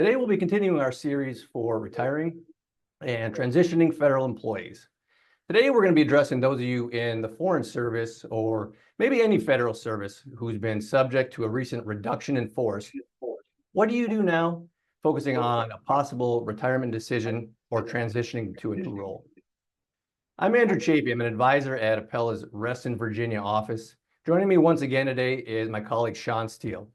Today we'll be continuing our series for retiring and transitioning federal employees. Today we're going to be addressing those of you in the Foreign Service or maybe any federal service who's been subject to a recent reduction in force. What do you do now? Focusing on a possible retirement decision or transitioning to a new role. I'm Andrew Chaffee. I'm an advisor at Appella's Reston, Virginia office. Joining me once again today is my colleague Shawn Steel.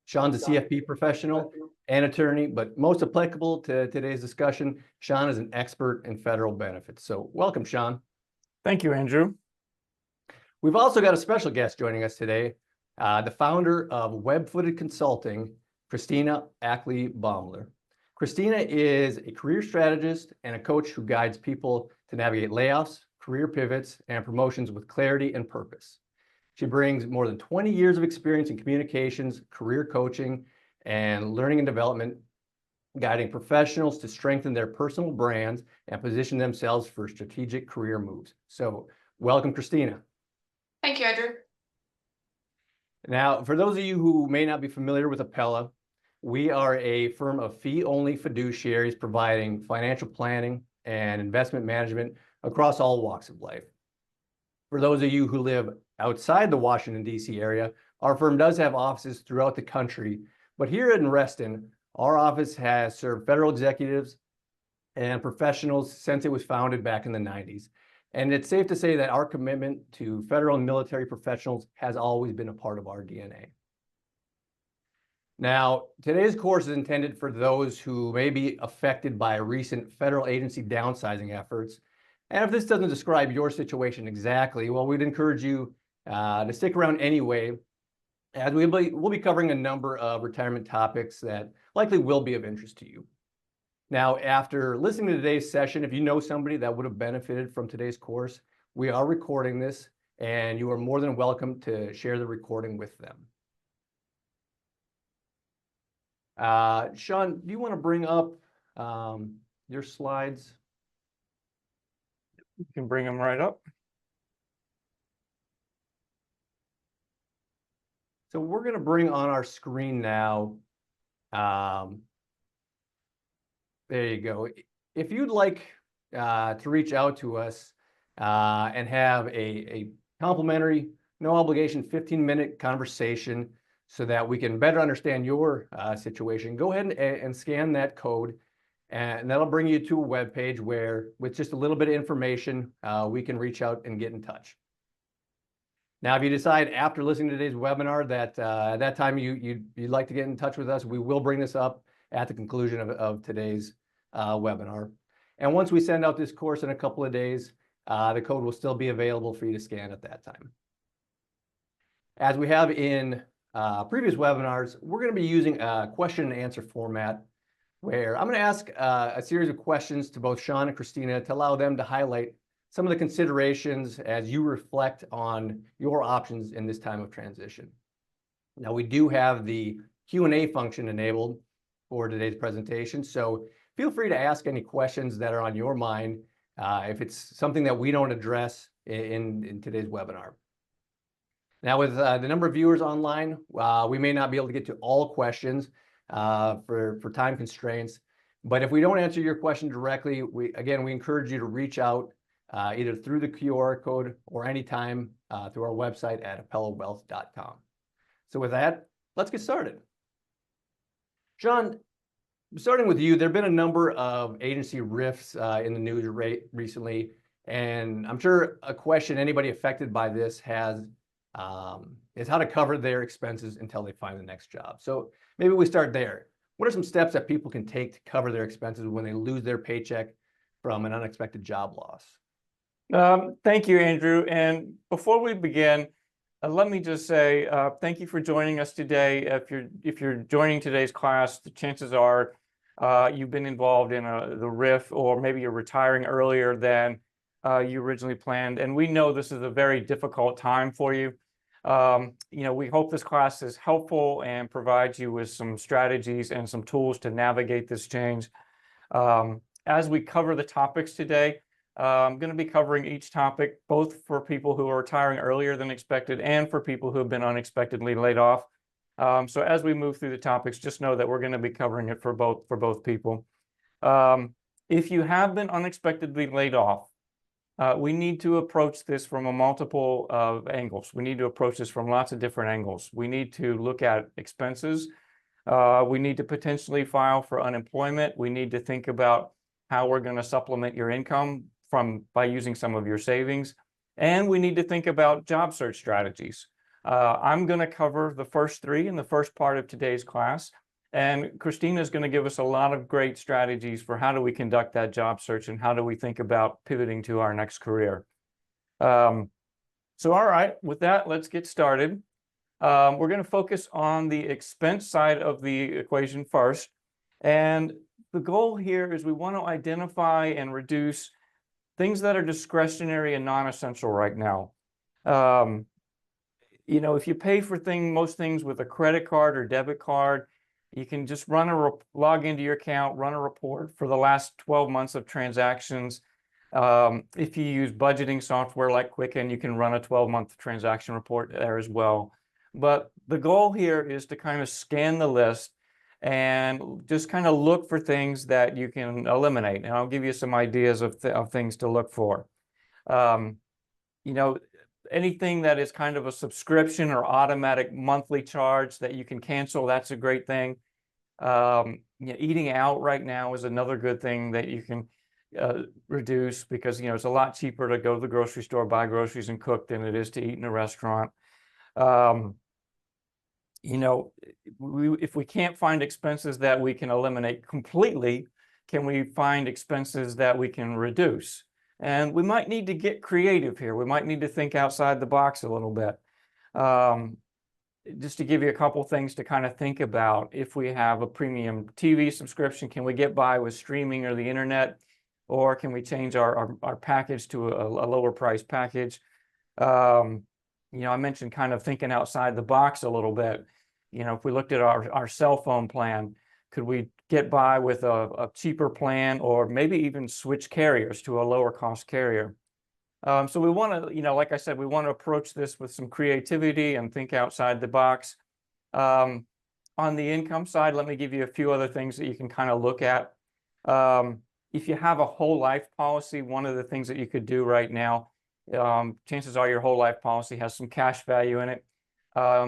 Shawn's a CFP professional and attorney, but most applicable to today's discussion, Shawn is an expert in federal benefits. So welcome, Shawn. Thank you, Andrew. We've also got a special guest joining us today, the founder of Web-Footed Consulting, Christina Ackley-Baumler. Christina is a career strategist and a coach who guides people to navigate layoffs, career pivots, and promotions with clarity and purpose. She brings more than 20 years of experience in communications, career coaching, and learning and development, guiding professionals to strengthen their personal brands and position themselves for strategic career moves. So welcome, Christina. Thank you, Andrew. Now, for those of you who may not be familiar with Appella, we are a firm of fee-only fiduciaries providing financial planning and investment management across all walks of life. For those of you who live outside the Washington, D.C. area, our firm does have offices throughout the country, but here in Reston, our office has served federal executives and professionals since it was founded back in the 90s. And it's safe to say that our commitment to federal and military professionals has always been a part of our DNA. Now, today's course is intended for those who may be affected by recent federal agency downsizing efforts. And if this doesn't describe your situation exactly, well, we'd encourage you to stick around anyway, as we'll be covering a number of retirement topics that likely will be of interest to you. Now, after listening to today's session, if you know somebody that would have benefited from today's course, we are recording this, and you are more than welcome to share the recording with them. Shawn, do you want to bring up your slides? You can bring them right up. So we're going to bring on our screen now. There you go. If you'd like to reach out to us and have a complimentary, no obligation, 15-minute conversation so that we can better understand your situation, go ahead and scan that code, and that'll bring you to a web page where, with just a little bit of information, we can reach out and get in touch. Now, if you decide after listening to today's webinar that at that time you'd like to get in touch with us, we will bring this up at the conclusion of today's webinar. And once we send out this course in a couple of days, the code will still be available for you to scan at that time. As we have in previous webinars, we're going to be using a question and answer format where I'm going to ask a series of questions to both Shawn and Christina to allow them to highlight some of the considerations as you reflect on your options in this time of transition. Now, we do have the Q&A function enabled for today's presentation, so feel free to ask any questions that are on your mind if it's something that we don't address in today's webinar. Now, with the number of viewers online, we may not be able to get to all questions for time constraints, but if we don't answer your question directly, we encourage you to reach out either through the QR code or anytime through our website at appellawealth.com. So with that, let's get started. Shawn, starting with you, there have been a number of agency rifts in the news recently, and I'm sure a question anybody affected by this has is how to cover their expenses until they find the next job. So maybe we start there. What are some steps that people can take to cover their expenses when they lose their paycheck from an unexpected job loss? Thank you, Andrew. And before we begin, let me just say thank you for joining us today. If you're joining today's class, the chances are you've been involved in the RIF, or maybe you're retiring earlier than you originally planned. And we know this is a very difficult time for you. We hope this class is helpful and provides you with some strategies and some tools to navigate this change. As we cover the topics today, I'm going to be covering each topic, both for people who are retiring earlier than expected and for people who have been unexpectedly laid off. So as we move through the topics, just know that we're going to be covering it for both people. If you have been unexpectedly laid off, we need to approach this from a multiple angles. We need to approach this from lots of different angles. We need to look at expenses. We need to potentially file for unemployment. We need to think about how we're going to supplement your income by using some of your savings. And we need to think about job search strategies. I'm going to cover the first three in the first part of today's class. And Christina is going to give us a lot of great strategies for how do we conduct that job search and how do we think about pivoting to our next career. So, all right, with that, let's get started. We're going to focus on the expense side of the equation first. And the goal here is we want to identify and reduce things that are discretionary and non-essential right now. You know, if you pay for most things with a credit card or debit card, you can just log into your account, run a report for the last 12 months of transactions. If you use budgeting software like Quicken, you can run a 12-month transaction report there as well. But the goal here is to kind of scan the list and just kind of look for things that you can eliminate. And I'll give you some ideas of things to look for. You know, anything that is kind of a subscription or automatic monthly charge that you can cancel, that's a great thing. You know, eating out right now is another good thing that you can reduce because, you know, it's a lot cheaper to go to the grocery store, buy groceries and cook than it is to eat in a restaurant. You know, if we can't find expenses that we can eliminate completely, can we find expenses that we can reduce? And we might need to get creative here. We might need to think outside the box a little bit. Just to give you a couple things to kind of think about, if we have a premium TV subscription, can we get by with streaming or the internet? Or can we change our package to a lower price package? You know, I mentioned kind of thinking outside the box a little bit. You know, if we looked at our cell phone plan, could we get by with a cheaper plan or maybe even switch carriers to a lower cost carrier? So we want to, you know, like I said, we want to approach this with some creativity and think outside the box. On the income side, let me give you a few other things that you can kind of look at. If you have a whole life policy, one of the things that you could do right now, chances are your whole life policy has some cash value in it.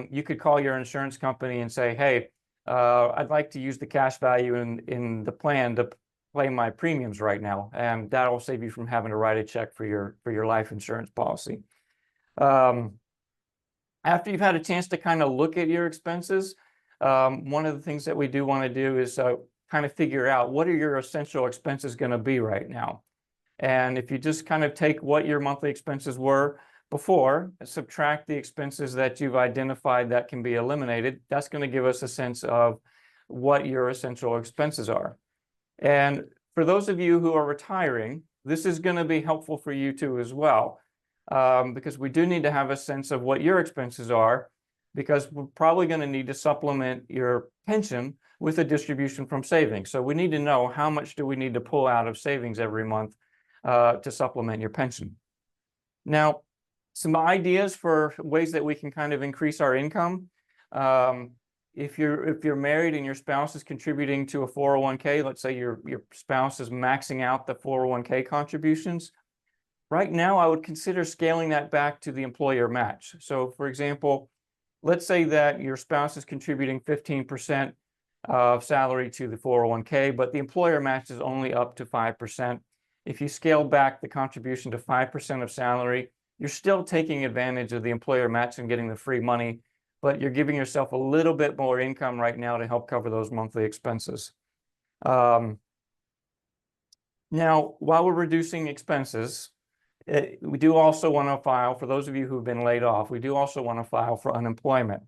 You could call your insurance company and say, hey, I'd like to use the cash value in the plan to pay my premiums right now, and that'll save you from having to write a check for your life insurance policy. After you've had a chance to kind of look at your expenses, one of the things that we do want to do is kind of figure out what are your essential expenses going to be right now. And if you just kind of take what your monthly expenses were before, subtract the expenses that you've identified that can be eliminated, that's going to give us a sense of what your essential expenses are. And for those of you who are retiring, this is going to be helpful for you too as well, because we do need to have a sense of what your expenses are, because we're probably going to need to supplement your pension with a distribution from savings. So we need to know how much do we need to pull out of savings every month to supplement your pension. Now, some ideas for ways that we can kind of increase our income. If you're married and your spouse is contributing to a 401k, let's say your spouse is maxing out the 401k contributions, right now I would consider scaling that back to the employer match. So for example, let's say that your spouse is contributing 15% of salary to the 401k, but the employer match is only up to 5%. If you scale back the contribution to 5% of salary, you're still taking advantage of the employer match and getting the free money, but you're giving yourself a little bit more income right now to help cover those monthly expenses. Now, while we're reducing expenses, we do also want to file, for those of you who've been laid off, we do also want to file for unemployment.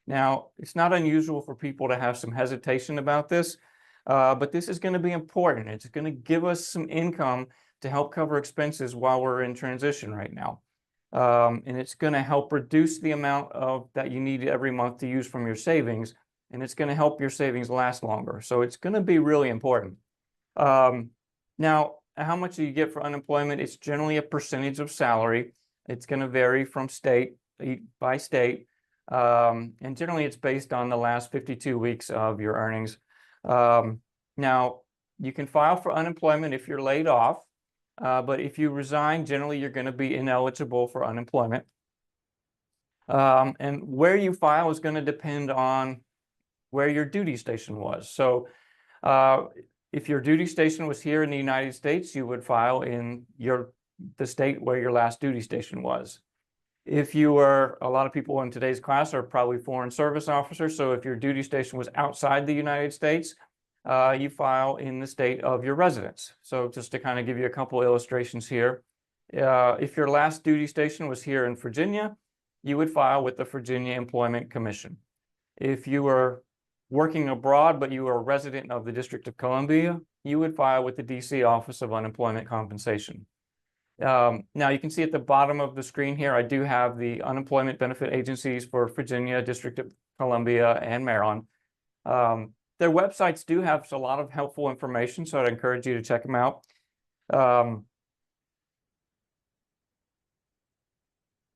Now, it's not unusual for people to have some hesitation about this, but this is going to be important. It's going to give us some income to help cover expenses while we're in transition right now. And it's going to help reduce the amount that you need every month to use from your savings, and it's going to help your savings last longer. So it's going to be really important. Now, how much do you get for unemployment? It's generally a percentage of salary. It's going to vary from state by state. And generally it's based on the last 52 weeks of your earnings. Now, you can file for unemployment if you're laid off, but if you resign, generally you're going to be ineligible for unemployment. And where you file is going to depend on where your duty station was. So if your duty station was here in the United States, you would file in the state where your last duty station was. If you were, a lot of people in today's class are probably foreign service officers. So if your duty station was outside the United States, you file in the state of your residence. So just to kind of give you a couple illustrations here, if your last duty station was here in Virginia, you would file with the Virginia Employment Commission. If you were working abroad, but you were a resident of the District of Columbia, you would file with the DC Office of Unemployment Compensation. Now you can see at the bottom of the screen here, I do have the unemployment benefit agencies for Virginia, District of Columbia, and Maryland. Their websites do have a lot of helpful information, so I'd encourage you to check them out.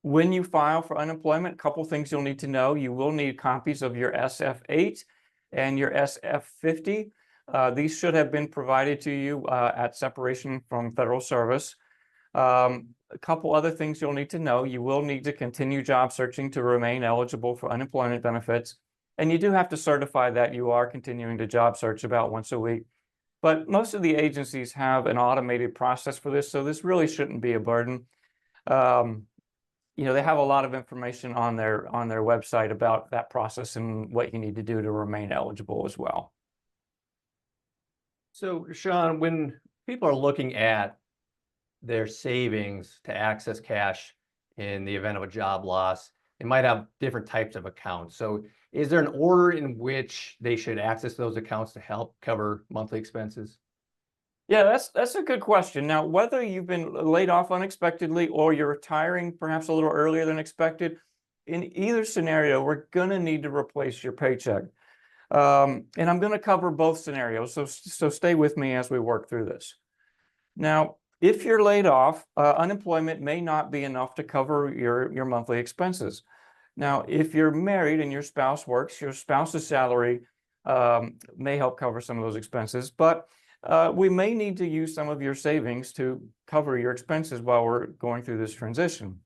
When you file for unemployment, a couple things you'll need to know. You will need copies of your SF-8 and your SF-50. These should have been provided to you at separation from federal service. A couple other things you'll need to know. You will need to continue job searching to remain eligible for unemployment benefits. And you do have to certify that you are continuing to job search about once a week. But most of the agencies have an automated process for this, so this really shouldn't be a burden. You know, they have a lot of information on their website about that process and what you need to do to remain eligible as well. So, Shawn, when people are looking at their savings to access cash in the event of a job loss, they might have different types of accounts. So is there an order in which they should access those accounts to help cover monthly expenses? Yeah, that's a good question. Now, whether you've been laid off unexpectedly or you're retiring perhaps a little earlier than expected, in either scenario, we're going to need to replace your paycheck. And I'm going to cover both scenarios, so stay with me as we work through this. Now, if you're laid off, unemployment may not be enough to cover your monthly expenses. Now, if you're married and your spouse works, your spouse's salary may help cover some of those expenses, but we may need to use some of your savings to cover your expenses while we're going through this transition.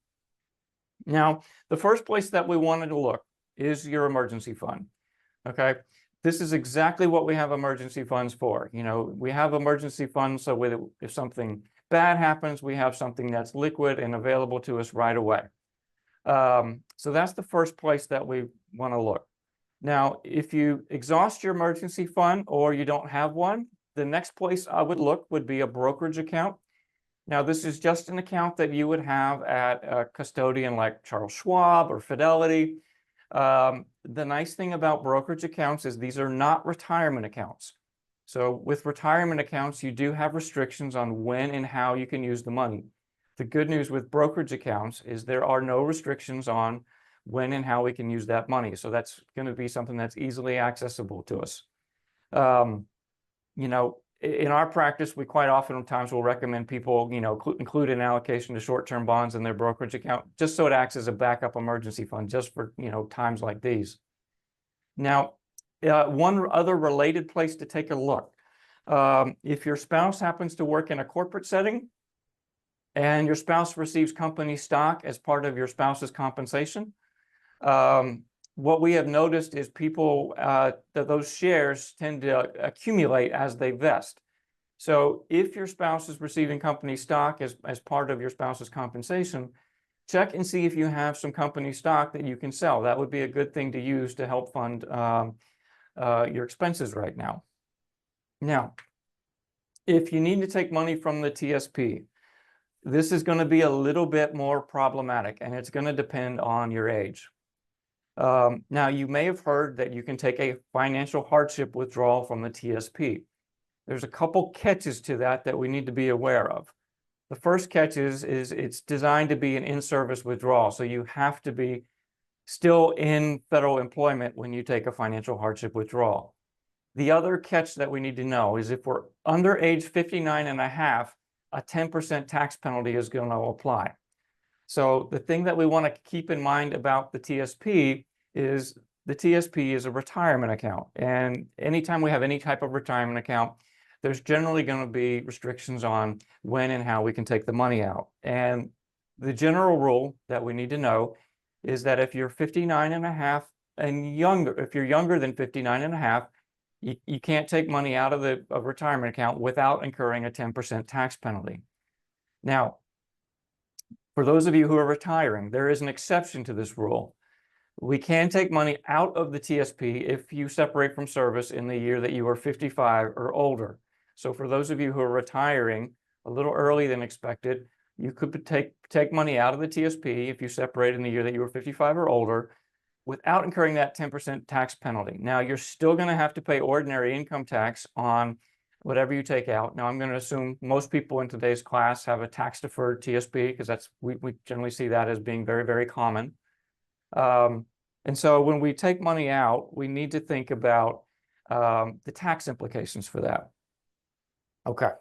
Now, the first place that we wanted to look is your emergency fund. Okay, this is exactly what we have emergency funds for. You know, we have emergency funds so if something bad happens, we have something that's liquid and available to us right away. So that's the first place that we want to look. Now, if you exhaust your emergency fund or you don't have one, the next place I would look would be a brokerage account. Now, this is just an account that you would have at a custodian like Charles Schwab or Fidelity. The nice thing about brokerage accounts is these are not retirement accounts. So with retirement accounts, you do have restrictions on when and how you can use the money. The good news with brokerage accounts is there are no restrictions on when and how we can use that money. So that's going to be something that's easily accessible to us. You know, in our practice, we quite often times will recommend people, you know, include an allocation to short-term bonds in their brokerage account, just so it acts as a backup emergency fund, just for, you know, times like these. Now, one other related place to take a look, if your spouse happens to work in a corporate setting and your spouse receives company stock as part of your spouse's compensation, what we have noticed is people, those shares tend to accumulate as they vest. So if your spouse is receiving company stock as part of your spouse's compensation, check and see if you have some company stock that you can sell. That would be a good thing to use to help fund your expenses right now. Now, if you need to take money from the TSP, this is going to be a little bit more problematic, and it's going to depend on your age. Now, you may have heard that you can take a financial hardship withdrawal from the TSP. There's a couple catches to that we need to be aware of. The first catch is it's designed to be an in-service withdrawal, so you have to be still in federal employment when you take a financial hardship withdrawal. The other catch that we need to know is if we're under age 59 and a half, a 10% tax penalty is going to apply. So the thing that we want to keep in mind about the TSP is the TSP is a retirement account. And anytime we have any type of retirement account, there's generally going to be restrictions on when and how we can take the money out. And the general rule that we need to know is that if you're 59 and a half and younger, if you're younger than 59 and a half, you can't take money out of the retirement account without incurring a 10% tax penalty. Now, for those of you who are retiring, there is an exception to this rule. We can take money out of the TSP if you separate from service in the year that you are 55 or older. So for those of you who are retiring a little early than expected, you could take money out of the TSP if you separate in the year that you were 55 or older without incurring that 10% tax penalty. Now, you're still going to have to pay ordinary income tax on whatever you take out. Now, I'm going to assume most people in today's class have a tax-deferred TSP because we generally see that as being very, very common. And so when we take money out, we need to think about the tax implications for that. Okay,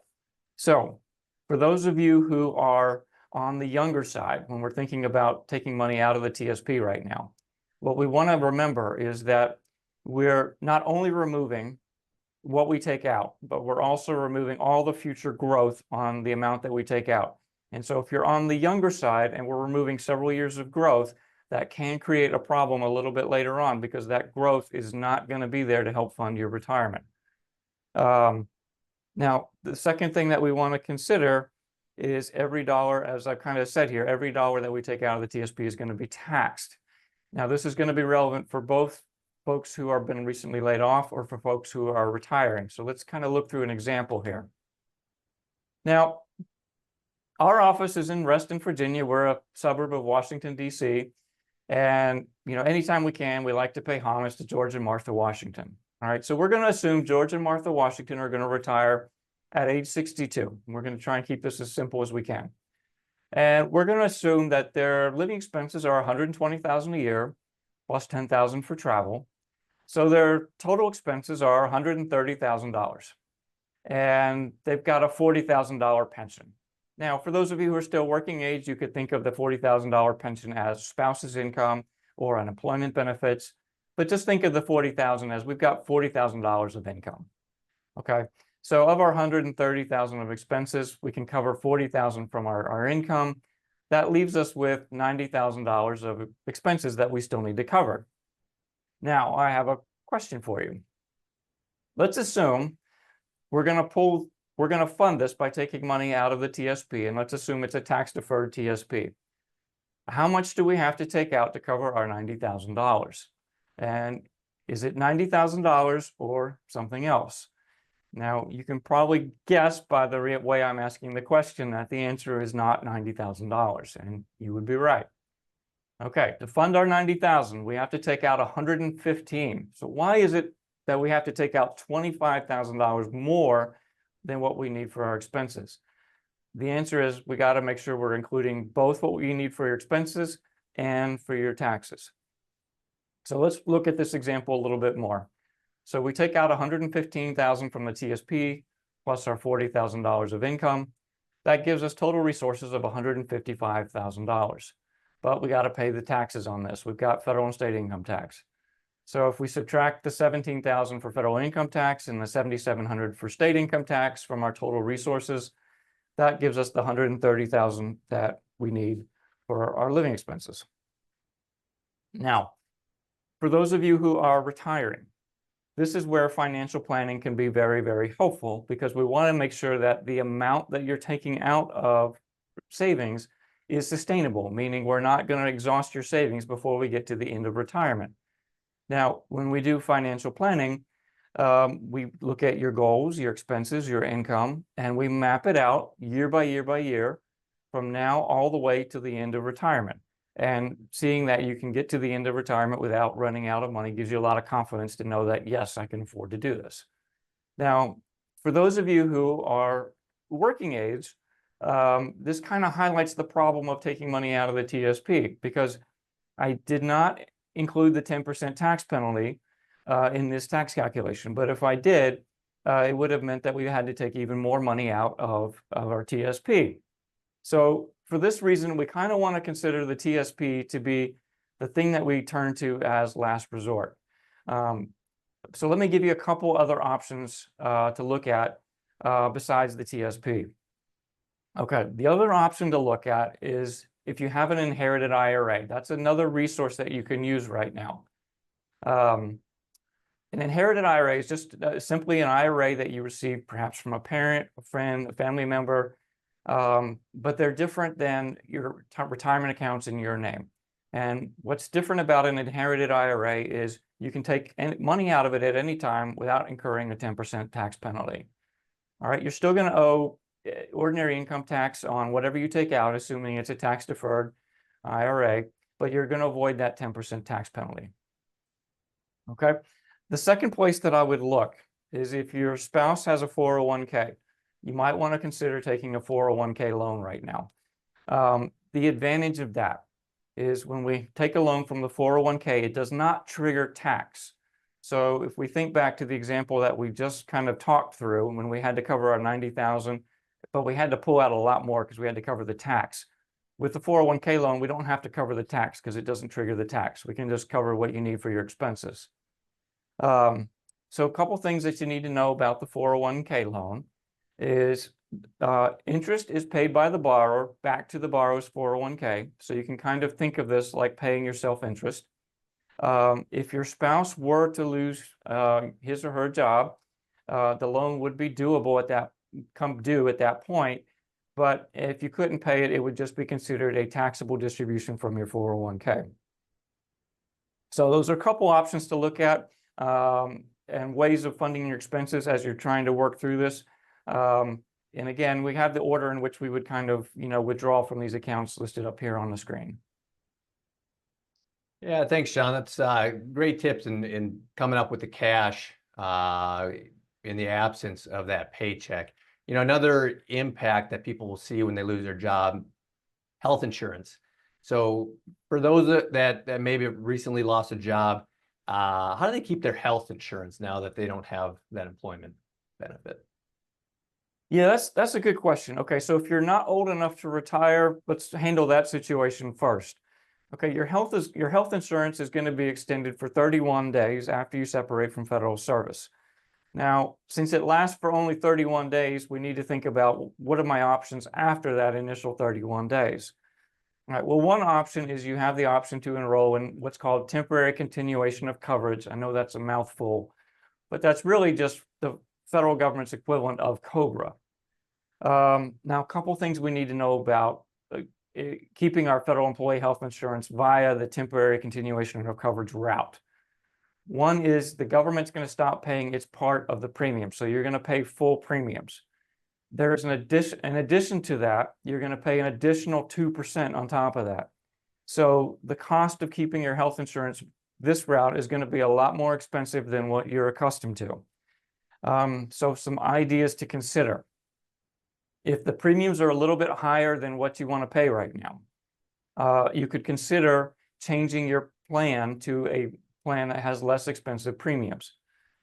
so for those of you who are on the younger side, when we're thinking about taking money out of the TSP right now, what we want to remember is that we're not only removing what we take out, but we're also removing all the future growth on the amount that we take out. And so if you're on the younger side and we're removing several years of growth, that can create a problem a little bit later on because that growth is not going to be there to help fund your retirement. Now, the second thing that we want to consider is every dollar, as I've kind of said here, every dollar that we take out of the TSP is going to be taxed. Now, this is going to be relevant for both folks who have been recently laid off or for folks who are retiring. So let's kind of look through an example here. Now, our office is in Reston, Virginia. We're a suburb of Washington, D.C. And, anytime we can, we like to pay homage to George and Martha Washington. All right, so we're going to assume George and Martha Washington are going to retire at age 62. We're going to try and keep this as simple as we can. And we're going to assume that their living expenses are $120,000 a year plus $10,000 for travel. So their total expenses are $130,000. And they've got a $40,000 pension. Now, for those of you who are still working age, you could think of the $40,000 pension as spouse's income or unemployment benefits. But just think of the $40,000 as we've got $40,000 of income. Okay, so of our $130,000 of expenses, we can cover $40,000 from our income. That leaves us with $90,000 of expenses that we still need to cover. Now, I have a question for you. Let's assume we're going to fund this by taking money out of the TSP, and let's assume it's a tax-deferred TSP. How much do we have to take out to cover our $90,000? And is it $90,000 or something else? Now, you can probably guess by the way I'm asking the question that the answer is not $90,000, and you would be right. Okay, to fund our $90,000, we have to take out $115,000. So why is it that we have to take out $25,000 more than what we need for our expenses? The answer is we got to make sure we're including both what you need for your expenses and for your taxes. So let's look at this example a little bit more. So we take out $115,000 from the TSP plus our $40,000 of income. That gives us total resources of $155,000. But we got to pay the taxes on this. We've got federal and state income tax. So if we subtract the $17,000 for federal income tax and the $7,700 for state income tax from our total resources, that gives us the $130,000 that we need for our living expenses. Now, for those of you who are retiring, this is where financial planning can be very, very helpful because we want to make sure that the amount that you're taking out of savings is sustainable, meaning we're not going to exhaust your savings before we get to the end of retirement. Now, when we do financial planning, we look at your goals, your expenses, your income, and we map it out year by year by year from now all the way to the end of retirement. And seeing that you can get to the end of retirement without running out of money gives you a lot of confidence to know that, yes, I can afford to do this. Now, for those of you who are working age, this kind of highlights the problem of taking money out of the TSP because I did not include the 10% tax penalty in this tax calculation. But if I did, it would have meant that we had to take even more money out of our TSP. So for this reason, we kind of want to consider the TSP to be the thing that we turn to as last resort. So let me give you a couple other options to look at besides the TSP. Okay, the other option to look at is if you have an inherited IRA. That's another resource that you can use right now. An inherited IRA is just simply an IRA that you receive perhaps from a parent, a friend, a family member, but they're different than your retirement accounts in your name. And what's different about an inherited IRA is you can take money out of it at any time without incurring a 10% tax penalty. All right, you're still going to owe ordinary income tax on whatever you take out, assuming it's a tax-deferred IRA, but you're going to avoid that 10% tax penalty. Okay. The second place that I would look is if your spouse has a 401k, you might want to consider taking a 401k loan right now. The advantage of that is when we take a loan from the 401k, it does not trigger tax. So if we think back to the example that we just kind of talked through when we had to cover our $90,000, but we had to pull out a lot more because we had to cover the tax. With the 401k loan, we don't have to cover the tax because it doesn't trigger the tax. We can just cover what you need for your expenses. So a couple things that you need to know about the 401k loan is interest is paid by the borrower back to the borrower's 401k. So you can kind of think of this like paying yourself interest. If your spouse were to lose his or her job, the loan would be doable at that come due at that point. But if you couldn't pay it, it would just be considered a taxable distribution from your 401k. So those are a couple options to look at and ways of funding your expenses as you're trying to work through this. And again, we have the order in which we would kind of, withdraw from these accounts listed up here on the screen. Yeah, thanks, Shawn. That's great tips in coming up with the cash in the absence of that paycheck. Another impact that people will see when they lose their job, health insurance. So for those that maybe recently lost a job, how do they keep their health insurance now that they don't have that employment benefit? Yeah, that's a good question. Okay, so if you're not old enough to retire, let's handle that situation first. Okay, your health insurance is going to be extended for 31 days after you separate from federal service. Now, since it lasts for only 31 days, we need to think about what are my options after that initial 31 days. All right, well, one option is you have the option to enroll in what's called temporary continuation of coverage. I know that's a mouthful, but that's really just the federal government's equivalent of COBRA. Now, a couple things we need to know about keeping our federal employee health insurance via the temporary continuation of coverage route. One is the government's going to stop paying its part of the premium. So you're going to pay full premiums. There's in addition to that, you're going to pay an additional 2% on top of that. So the cost of keeping your health insurance this route is going to be a lot more expensive than what you're accustomed to. So some ideas to consider. If the premiums are a little bit higher than what you want to pay right now, you could consider changing your plan to a plan that has less expensive premiums.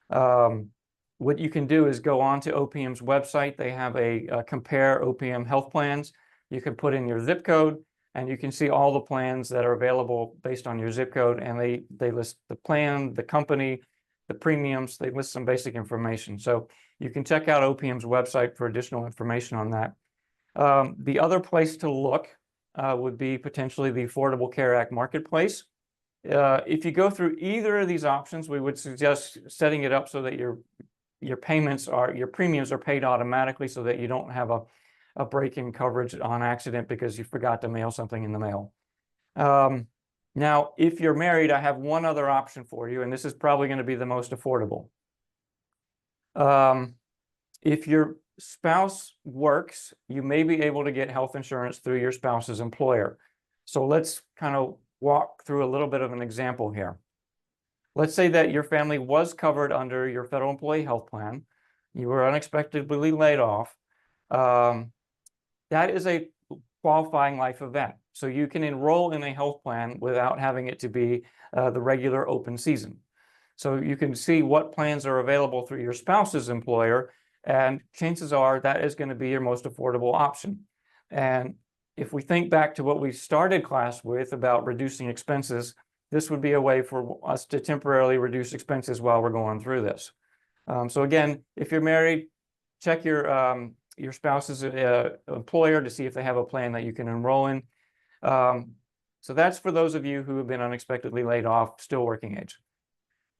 What you can do is go on to OPM's website. They have a compare OPM health plans. You can put in your zip code and you can see all the plans that are available based on your zip code. And they list the plan, the company, the premiums, they list some basic information. So you can check out OPM's website for additional information on that. The other place to look would be potentially the Affordable Care Act Marketplace. If you go through either of these options, we would suggest setting it up so that your premiums are paid automatically so that you don't have a break in coverage on accident because you forgot to mail something in the mail. Now, if you're married, I have one other option for you, and this is probably going to be the most affordable. If your spouse works, you may be able to get health insurance through your spouse's employer. So let's kind of walk through a little bit of an example here. Let's say that your family was covered under your federal employee health plan. You were unexpectedly laid off. That is a qualifying life event. So you can enroll in a health plan without having it to be the regular open season. So you can see what plans are available through your spouse's employer, and chances are that is going to be your most affordable option. And if we think back to what we started class with about reducing expenses, this would be a way for us to temporarily reduce expenses while we're going through this. So again, if you're married, check your spouse's employer to see if they have a plan that you can enroll in. So that's for those of you who have been unexpectedly laid off, still working age.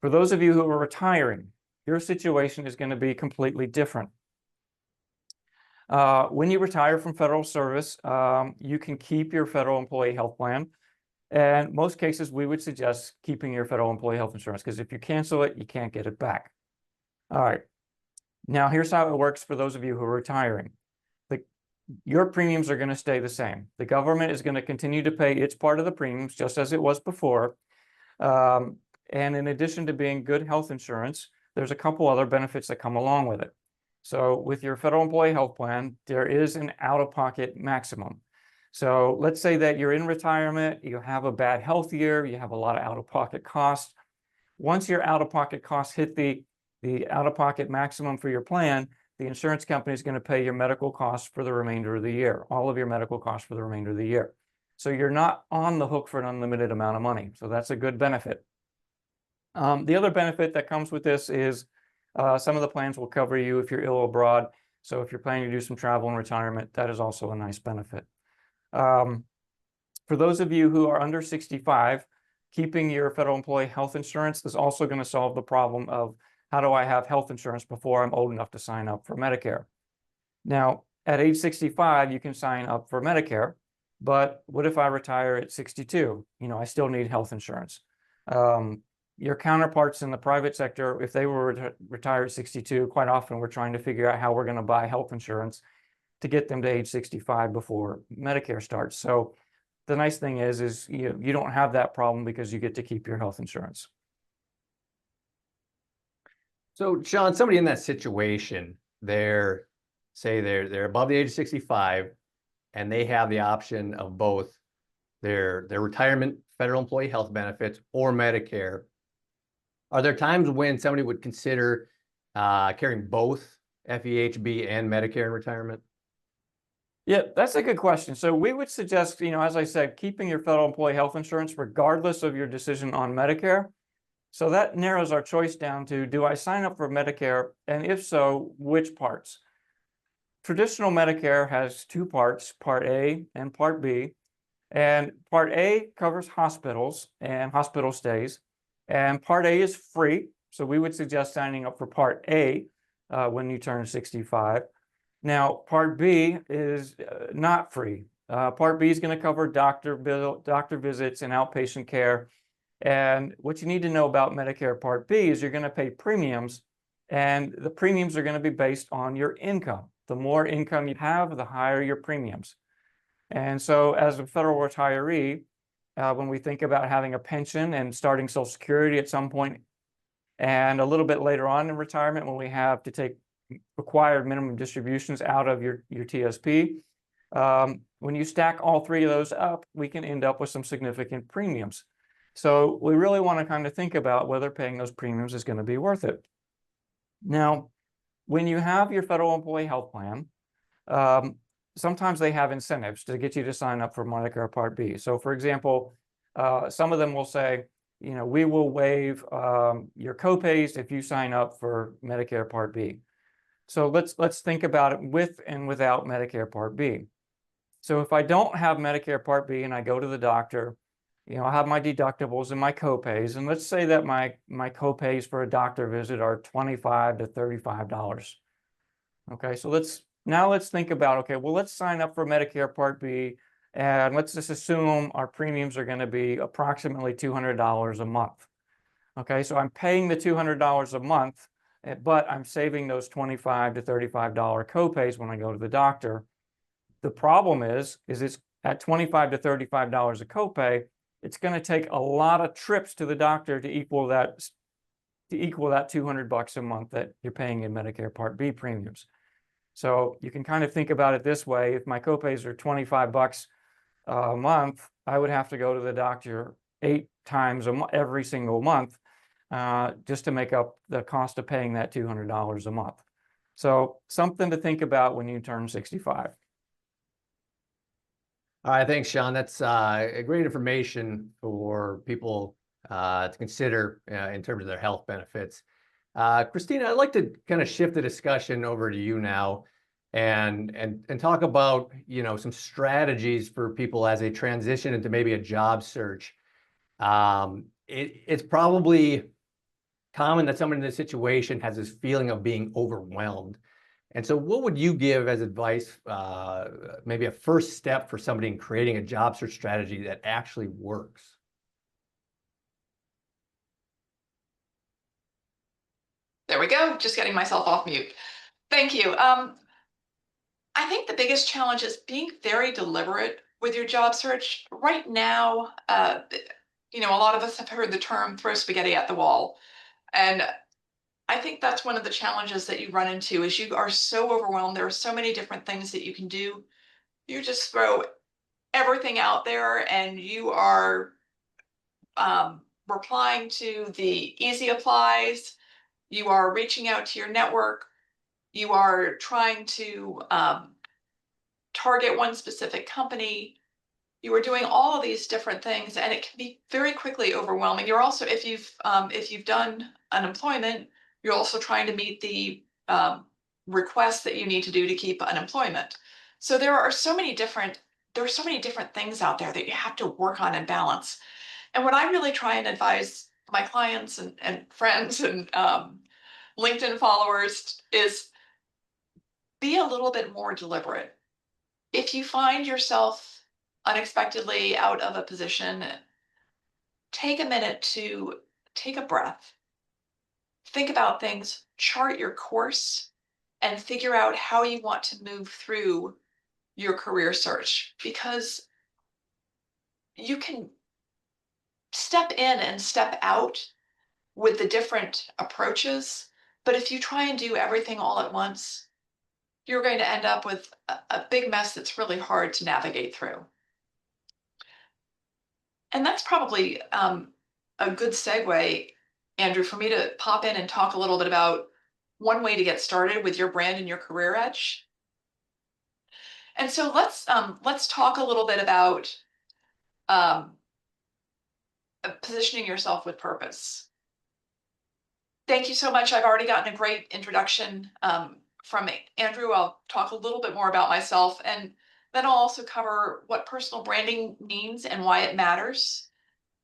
For those of you who are retiring, your situation is going to be completely different. When you retire from federal service, you can keep your federal employee health plan. And most cases, we would suggest keeping your federal employee health insurance, because if you cancel it, you can't get it back. All right. Now, here's how it works for those of you who are retiring. Your premiums are going to stay the same. The government is going to continue to pay its part of the premiums, just as it was before. And in addition to being good health insurance, there's a couple other benefits that come along with it. So with your federal employee health plan, there is an out-of-pocket maximum. So let's say that you're in retirement, you have a bad health year, you have a lot of out-of-pocket costs. Once your out-of-pocket costs hit the out-of-pocket maximum for your plan, the insurance company is going to pay your medical costs for the remainder of the year, all of your medical costs for the remainder of the year. So you're not on the hook for an unlimited amount of money. So that's a good benefit. The other benefit that comes with this is some of the plans will cover you if you're ill abroad. So if you're planning to do some travel in retirement, that is also a nice benefit. For those of you who are under 65, keeping your federal employee health insurance is also going to solve the problem of how do I have health insurance before I'm old enough to sign up for Medicare? Now, at age 65, you can sign up for Medicare, but what if I retire at 62? You know, I still need health insurance. Your counterparts in the private sector, if they were retired at 62, quite often we're trying to figure out how we're going to buy health insurance to get them to age 65 before Medicare starts. So the nice thing is you don't have that problem because you get to keep your health insurance. So, Shawn, somebody in that situation, they're above the age of 65, and they have the option of both their retirement federal employee health benefits or Medicare. Are there times when somebody would consider carrying both FEHB and Medicare in retirement? Yeah, that's a good question. So we would suggest, as I said, keeping your federal employee health insurance regardless of your decision on Medicare. So that narrows our choice down to, do I sign up for Medicare? And if so, which parts? Traditional Medicare has two parts, Part A and Part B. And Part A covers hospitals and hospital stays. And Part A is free. So we would suggest signing up for Part A when you turn 65. Now, Part B is not free. Part B is going to cover doctor visits and outpatient care. And what you need to know about Medicare Part B is you're going to pay premiums, and the premiums are going to be based on your income. The more income you have, the higher your premiums. And so as a federal retiree, when we think about having a pension and starting Social Security at some point, and a little bit later on in retirement when we have to take required minimum distributions out of your TSP, when you stack all three of those up, we can end up with some significant premiums. So we really want to kind of think about whether paying those premiums is going to be worth it. Now, when you have your federal employee health plan, sometimes they have incentives to get you to sign up for Medicare Part B. So for example, some of them will say, we will waive your copays if you sign up for Medicare Part B. So let's think about it with and without Medicare Part B. So if I don't have Medicare Part B and I go to the doctor, I have my deductibles and my copays, and let's say that my copays for a doctor visit are $25 to $35. Okay, so let's think about, okay, well, let's sign up for Medicare Part B, and let's just assume our premiums are going to be approximately $200 a month. Okay, so I'm paying the $200 a month, but I'm saving those $25 to $35 copays when I go to the doctor. The problem is it's at $25 to $35 a copay. It's going to take a lot of trips to the doctor to equal that $200 a month that you're paying in Medicare Part B premiums. So you can kind of think about it this way: if my copays are $25 a month, I would have to go to the doctor 8 times every single month just to make up the cost of paying that $200 a month. So something to think about when you turn 65. All right, thanks, Sean. That's great information for people to consider in terms of their health benefits. Christina, I'd like to kind of shift the discussion over to you now and talk about, some strategies for people as they transition into maybe a job search. It's probably common that someone in this situation has this feeling of being overwhelmed. And so what would you give as advice, maybe a first step for somebody in creating a job search strategy that actually works? There we go. Just getting myself off mute. Thank you. I think the biggest challenge is being very deliberate with your job search. Right now, a lot of us have heard the term throw spaghetti at the wall. And I think that's one of the challenges that you run into is you are so overwhelmed. There are so many different things that you can do. You just throw everything out there and you are replying to the easy applies. You are reaching out to your network. You are trying to target one specific company. You are doing all of these different things, and it can be very quickly overwhelming. You're also, if you've done unemployment, you're also trying to meet the requests that you need to do to keep unemployment. So there are so many different things out there that you have to work on and balance. And what I really try and advise my clients and friends and LinkedIn followers is be a little bit more deliberate. If you find yourself unexpectedly out of a position, take a minute to take a breath, think about things, chart your course, and figure out how you want to move through your career search, because you can step in and step out with the different approaches. But if you try and do everything all at once, you're going to end up with a big mess that's really hard to navigate through. And that's probably a good segue, Andrew, for me to pop in and talk a little bit about one way to get started with your brand and your career edge. And so let's talk a little bit about positioning yourself with purpose. Thank you so much. I've already gotten a great introduction from Andrew. I'll talk a little bit more about myself, and then I'll also cover what personal branding means and why it matters.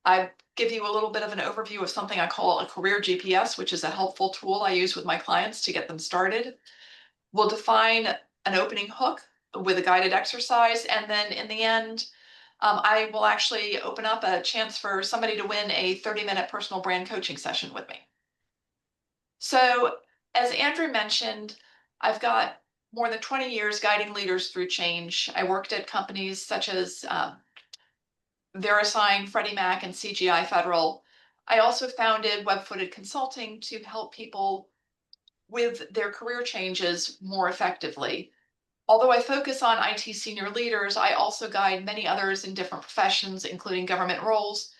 I give you a little bit of an overview of something I call a career GPS, which is a helpful tool I use with my clients to get them started. We'll define an opening hook with a guided exercise, and then in the end, I will actually open up a chance for somebody to win a 30-minute personal brand coaching session with me. So, as Andrew mentioned, I've got more than 20 years guiding leaders through change. I worked at companies such as VeriSign, Freddie Mac, and CGI Federal. I also founded Web-Footed Consulting to help people with their career changes more effectively. Although I focus on IT senior leaders, I also guide many others in different professions, including government roles,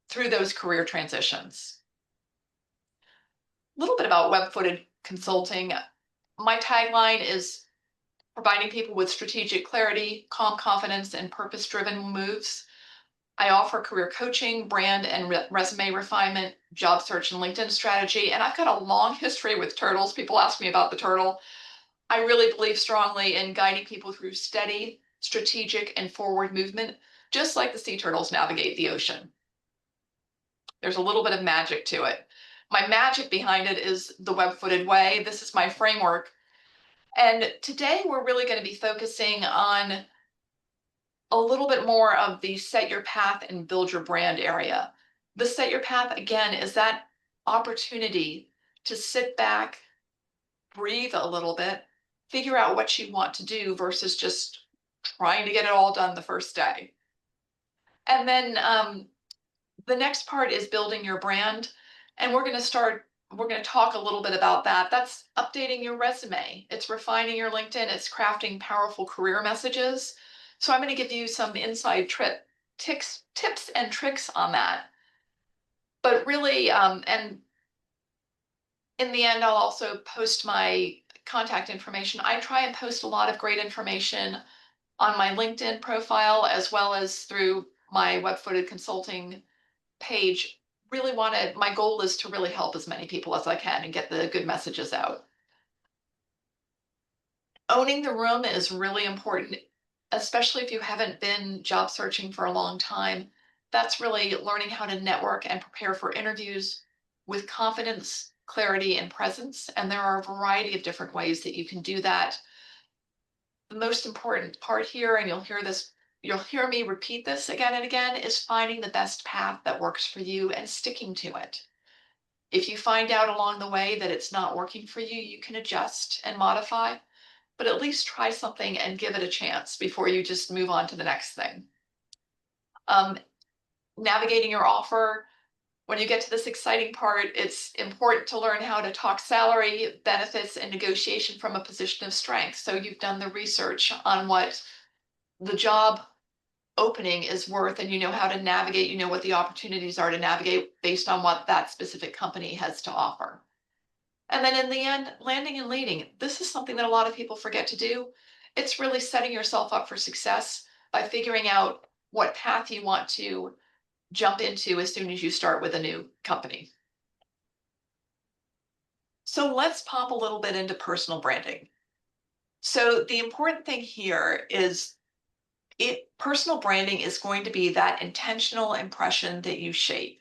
through those career transitions. A little bit about Web-Footed Consulting. My tagline is providing people with strategic clarity, calm confidence, and purpose-driven moves. I offer career coaching, brand and resume refinement, job search and LinkedIn strategy, and I've got a long history with turtles. People ask me about the turtle. I really believe strongly in guiding people through steady, strategic, and forward movement, just like the sea turtles navigate the ocean. There's a little bit of magic to it. My magic behind it is the web-footed way. This is my framework. And today we're really going to be focusing on a little bit more of the set your path and build your brand area. The set your path, again, is that opportunity to sit back, breathe a little bit, figure out what you want to do versus just trying to get it all done the first day. And then the next part is building your brand. And we're going to talk a little bit about that. That's updating your resume. It's refining your LinkedIn. It's crafting powerful career messages. So I'm going to give you some inside tips and tricks on that. But really, and in the end, I'll also post my contact information. I try and post a lot of great information on my LinkedIn profile, as well as through my web-footed consulting page. My goal is to really help as many people as I can and get the good messages out. Owning the room is really important, especially if you haven't been job searching for a long time. That's really learning how to network and prepare for interviews with confidence, clarity, and presence. And there are a variety of different ways that you can do that. The most important part here, and you'll hear me repeat this again and again, is finding the best path that works for you and sticking to it. If you find out along the way that it's not working for you, you can adjust and modify, but at least try something and give it a chance before you just move on to the next thing. Navigating your offer. When you get to this exciting part, it's important to learn how to talk salary, benefits, and negotiation from a position of strength. So you've done the research on what the job opening is worth, and you know how to navigate, you know what the opportunities are to navigate based on what that specific company has to offer. And then in the end, landing and leading. This is something that a lot of people forget to do. It's really setting yourself up for success by figuring out what path you want to jump into as soon as you start with a new company. So let's pop a little bit into personal branding. So the important thing here is personal branding is going to be that intentional impression that you shape.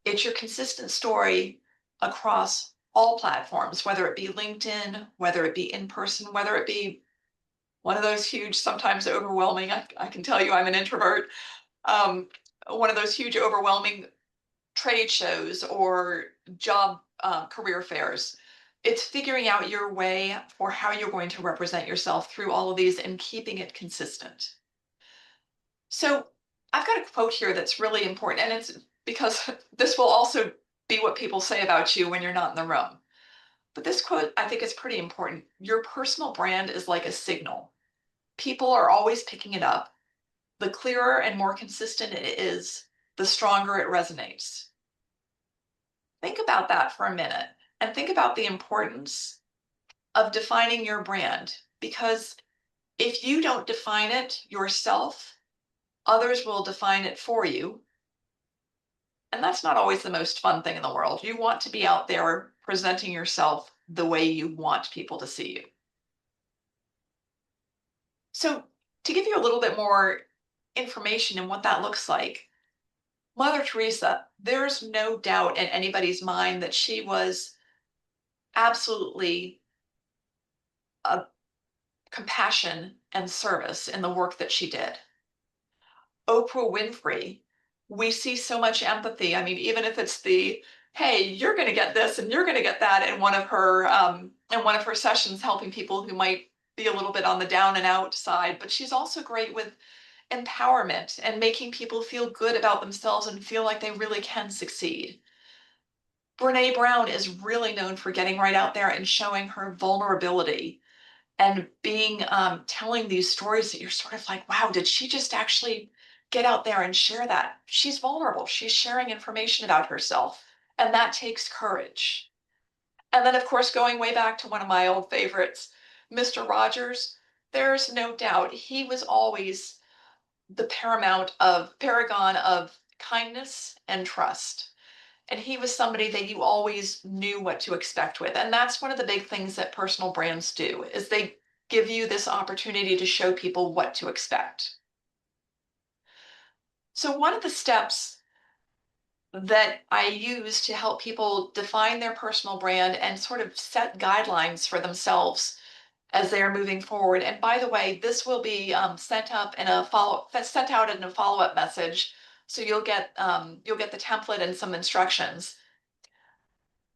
It's your consistent story across all platforms, whether it be LinkedIn, whether it be in person, whether it be one of those huge, sometimes overwhelming, I can tell you I'm an introvert, one of those huge, overwhelming trade shows or job career fairs. It's figuring out your way for how you're going to represent yourself through all of these and keeping it consistent. So I've got a quote here that's really important, and it's because this will also be what people say about you when you're not in the room. But this quote, I think, is pretty important. Your personal brand is like a signal. People are always picking it up. The clearer and more consistent it is, the stronger it resonates. Think about that for a minute and think about the importance of defining your brand, because if you don't define it yourself, others will define it for you. And that's not always the most fun thing in the world. You want to be out there presenting yourself the way you want people to see you. So to give you a little bit more information in what that looks like, Mother Teresa, there's no doubt in anybody's mind that she was absolutely a compassion and service in the work that she did. Oprah Winfrey, we see so much empathy. I mean, even if it's the, hey, you're going to get this and you're going to get that in one of her sessions, helping people who might be a little bit on the down and out side. But she's also great with empowerment and making people feel good about themselves and feel like they really can succeed. Brene Brown is really known for getting right out there and showing her vulnerability and being telling these stories that you're sort of like, wow, did she just actually get out there and share that? She's vulnerable. She's sharing information about herself, and that takes courage. And then, of course, going way back to one of my old favorites, Mr. Rogers, there's no doubt he was always the paragon of kindness and trust. And he was somebody that you always knew what to expect with. And that's one of the big things that personal brands do, is they give you this opportunity to show people what to expect. So one of the steps that I use to help people define their personal brand and sort of set guidelines for themselves as they are moving forward. And by the way, this will be sent out in a follow-up message. So you'll get the template and some instructions.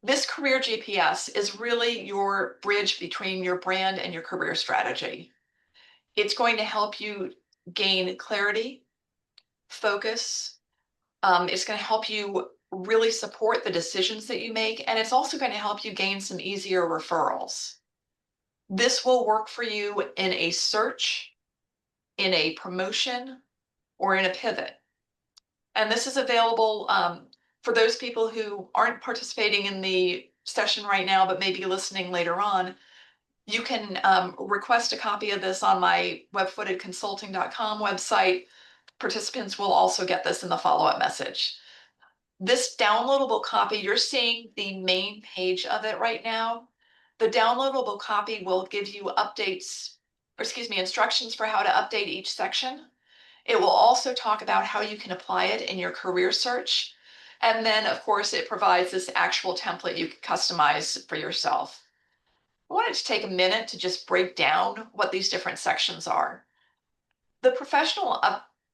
This career GPS is really your bridge between your brand and your career strategy. It's going to help you gain clarity, focus. It's going to help you really support the decisions that you make, and it's also going to help you gain some easier referrals. This will work for you in a search, in a promotion, or in a pivot. And this is available for those people who aren't participating in the session right now, but maybe listening later on. You can request a copy of this on my webfootedconsulting.com website. Participants will also get this in the follow-up message. This downloadable copy, you're seeing the main page of it right now. The downloadable copy will give you updates, or excuse me, instructions for how to update each section. It will also talk about how you can apply it in your career search. And then, of course, it provides this actual template you can customize for yourself. I wanted to take a minute to just break down what these different sections are. The professional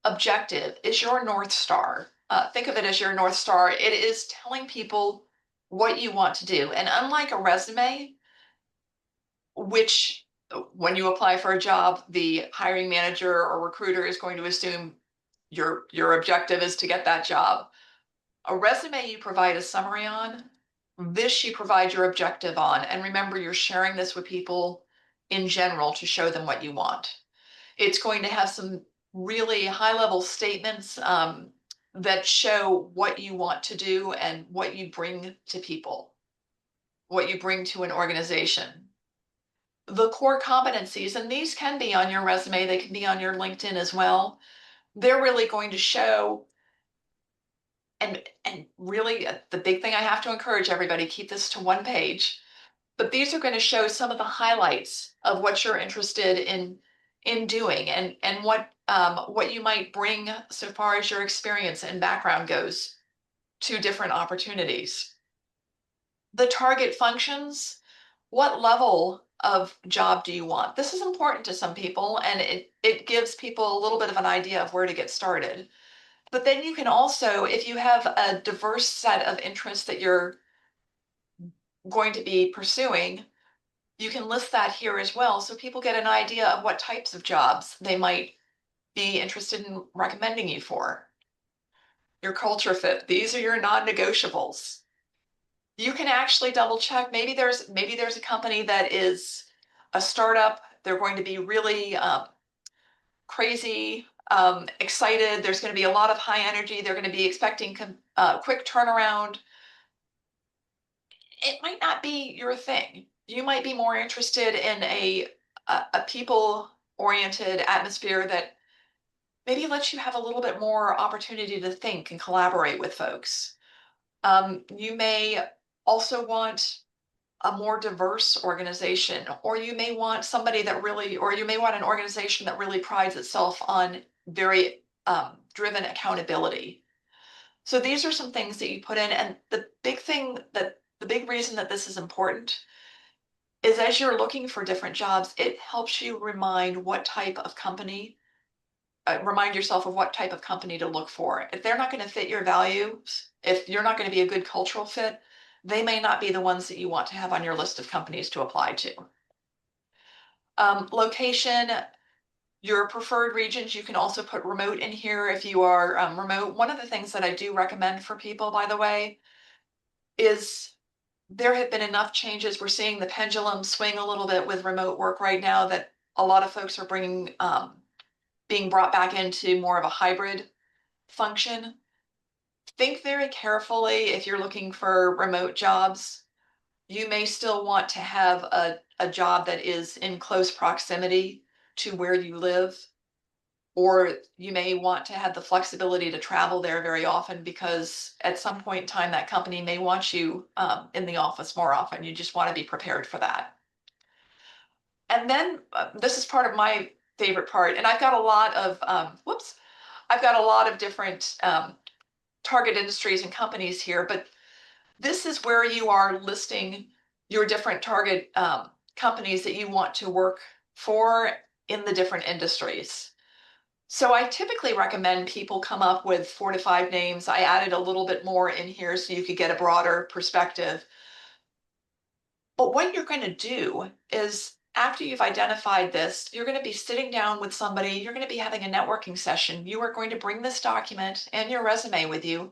objective is your North Star. Think of it as your North Star. It is telling people what you want to do. And unlike a resume, which when you apply for a job, the hiring manager or recruiter is going to assume your objective is to get that job. A resume you provide a summary on, this you provide your objective on. And remember, you're sharing this with people in general to show them what you want. It's going to have some really high-level statements that show what you want to do and what you bring to people, what you bring to an organization. The core competencies, and these can be on your resume, they can be on your LinkedIn as well. They're really going to show, and really the big thing I have to encourage everybody, keep this to one page, but these are going to show some of the highlights of what you're interested in doing and what you might bring so far as your experience and background goes to different opportunities. The target functions, what level of job do you want? This is important to some people, and it gives people a little bit of an idea of where to get started. But then you can also, if you have a diverse set of interests that you're going to be pursuing, you can list that here as well, so people get an idea of what types of jobs they might be interested in recommending you for. Your culture fit, these are your non-negotiables. You can actually double check, maybe there's a company that is a startup, they're going to be really crazy, excited, there's going to be a lot of high energy, they're going to be expecting quick turnaround. It might not be your thing. You might be more interested in a people-oriented atmosphere that maybe lets you have a little bit more opportunity to think and collaborate with folks. You may also want a more diverse organization, or you may want somebody that really, or you may want an organization that really prides itself on very driven accountability. So these are some things that you put in, and the big reason that this is important is as you're looking for different jobs, it helps you remind yourself of what type of company to look for. If they're not going to fit your values, if you're not going to be a good cultural fit, they may not be the ones that you want to have on your list of companies to apply to. Location, your preferred regions, you can also put remote in here if you are remote. One of the things that I do recommend for people, by the way, is there have been enough changes. We're seeing the pendulum swing a little bit with remote work right now that a lot of folks are being brought back into more of a hybrid function. Think very carefully if you're looking for remote jobs. You may still want to have a job that is in close proximity to where you live, or you may want to have the flexibility to travel there very often because at some point in time that company may want you in the office more often. You just want to be prepared for that. And then this is part of my favorite part, and I've got a lot of I've got a lot of different target industries and companies here, but this is where you are listing your different target companies that you want to work for in the different industries. So I typically recommend people come up with 4 to 5 names. I added a little bit more in here so you could get a broader perspective. But what you're going to do is after you've identified this, you're going to be sitting down with somebody, you're going to be having a networking session. You are going to bring this document and your resume with you,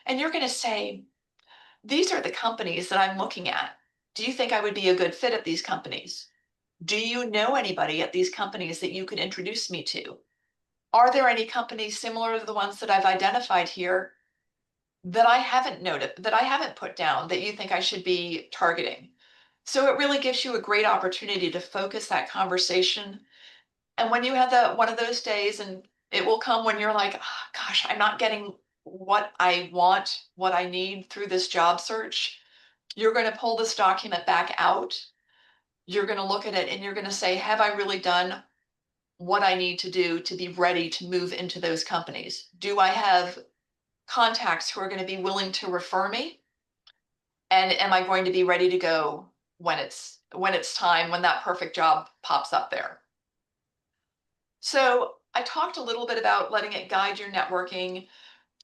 and you're going to say, these are the companies that I'm looking at. Do you think I would be a good fit at these companies? Do you know anybody at these companies that you could introduce me to? Are there any companies similar to the ones that I've identified here that I haven't noted, that I haven't put down that you think I should be targeting? So it really gives you a great opportunity to focus that conversation. And when you have one of those days, and it will come when you're like, "Ah, gosh, I'm not getting what I want, what I need through this job search," you're going to pull this document back out. You're going to look at it and you're going to say, have I really done what I need to do to be ready to move into those companies? Do I have contacts who are going to be willing to refer me? And am I going to be ready to go when it's time, when that perfect job pops up there? So I talked a little bit about letting it guide your networking.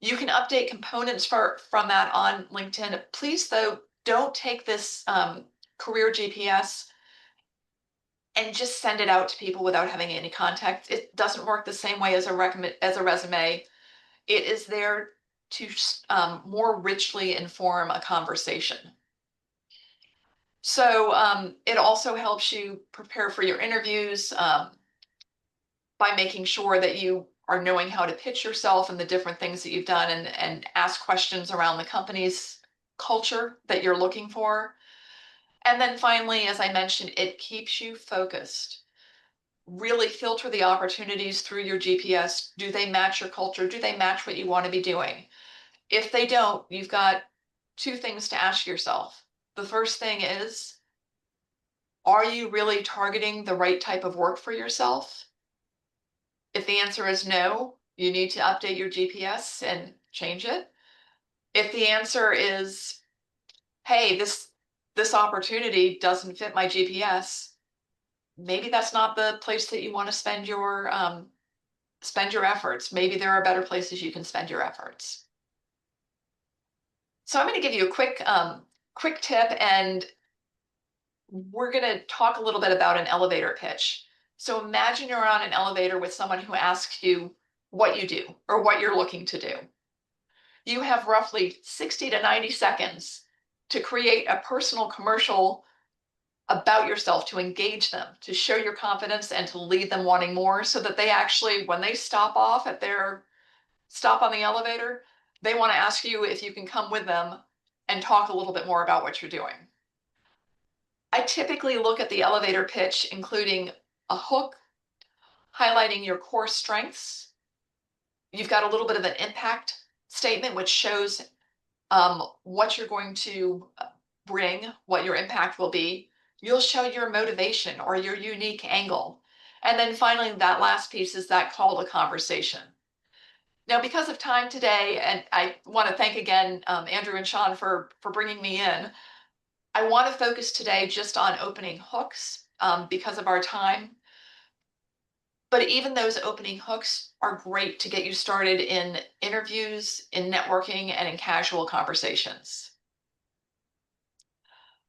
You can update components from that on LinkedIn. Please, though, don't take this career GPS and just send it out to people without having any context. It doesn't work the same way as a resume. It is there to more richly inform a conversation. So it also helps you prepare for your interviews by making sure that you are knowing how to pitch yourself and the different things that you've done, and ask questions around the company's culture that you're looking for. And then finally, as I mentioned, it keeps you focused. Really filter the opportunities through your GPS. Do they match your culture? Do they match what you want to be doing? If they don't, you've got two things to ask yourself. The first thing is, are you really targeting the right type of work for yourself? If the answer is no, you need to update your GPS and change it. If the answer is, hey, this opportunity doesn't fit my GPS, maybe that's not the place that you want to spend your efforts. Maybe there are better places you can spend your efforts. So I'm going to give you a quick tip, and we're going to talk a little bit about an elevator pitch. So imagine you're on an elevator with someone who asks you what you do or what you're looking to do. You have roughly 60 to 90 seconds to create a personal commercial about yourself, to engage them, to show your confidence, and to leave them wanting more, so that they actually, when they stop off at their stop on the elevator, they want to ask you if you can come with them and talk a little bit more about what you're doing. I typically look at the elevator pitch, including a hook, highlighting your core strengths. You've got a little bit of an impact statement, which shows what you're going to bring, what your impact will be. You'll show your motivation or your unique angle. And then finally, that last piece is that call to conversation. Now, because of time today, and I want to thank again Andrew and Shawn for bringing me in, I want to focus today just on opening hooks because of our time. But even those opening hooks are great to get you started in interviews, in networking, and in casual conversations.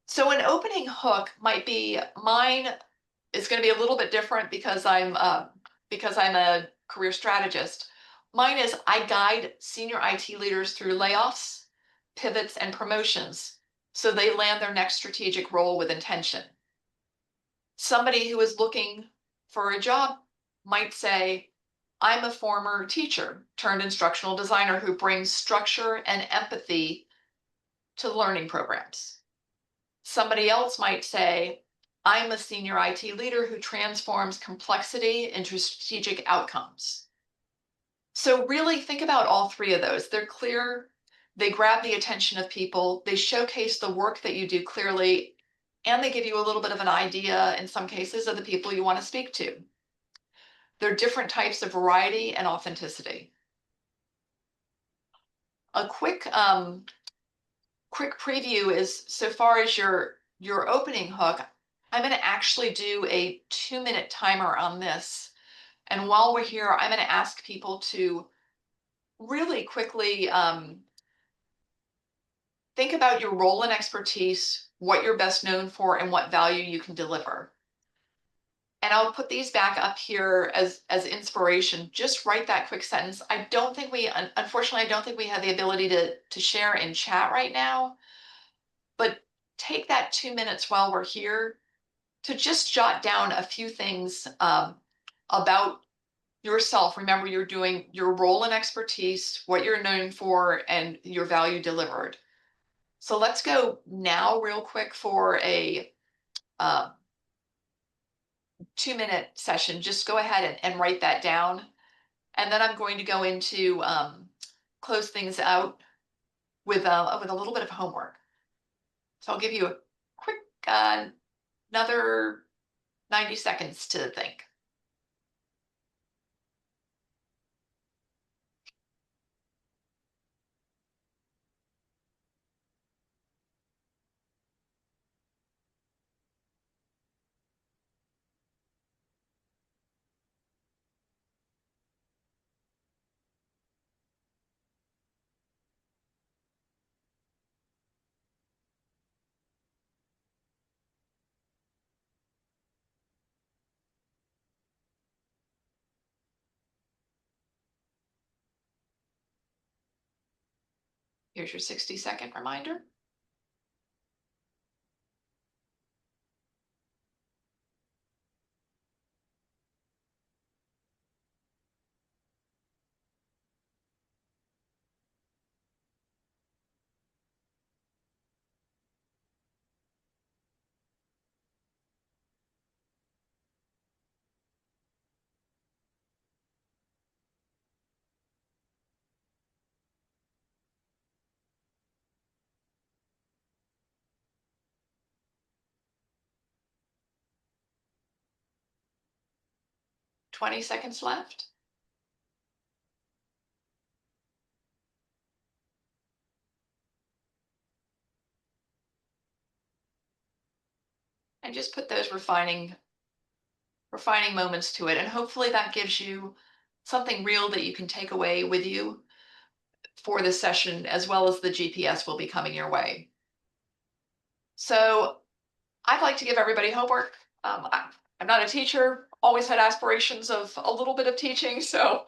So an opening hook might be, mine is going to be a little bit different because I'm a career strategist. Mine is, I guide senior IT leaders through layoffs, pivots, and promotions so they land their next strategic role with intention. Somebody who is looking for a job might say, I'm a former teacher turned instructional designer who brings structure and empathy to learning programs. Somebody else might say, I'm a senior IT leader who transforms complexity into strategic outcomes. So really think about all three of those. They're clear, they grab the attention of people, they showcase the work that you do clearly, and they give you a little bit of an idea, in some cases, of the people you want to speak to. They're different types of variety and authenticity. A quick preview is, so far as your opening hook, I'm going to actually do a 2-minute timer on this. And while we're here, I'm going to ask people to really quickly think about your role and expertise, what you're best known for, and what value you can deliver. And I'll put these back up here as inspiration. Just write that quick sentence. Unfortunately, I don't think we have the ability to share in chat right now, but take that 2 minutes while we're here to just jot down a few things about yourself. Remember, you're doing your role and expertise, what you're known for, and your value delivered. So let's go now real quick for a 2-minute session, just go ahead and write that down. And then I'm going to go into close things out with a little bit of homework. So I'll give you a quick another 90 seconds to think. Here's your 60-second reminder. Twenty seconds left. And just put those refining moments to it. And hopefully that gives you something real that you can take away with you for this session, as well as the GPS will be coming your way. So I'd like to give everybody homework. I'm not a teacher, always had aspirations of a little bit of teaching. So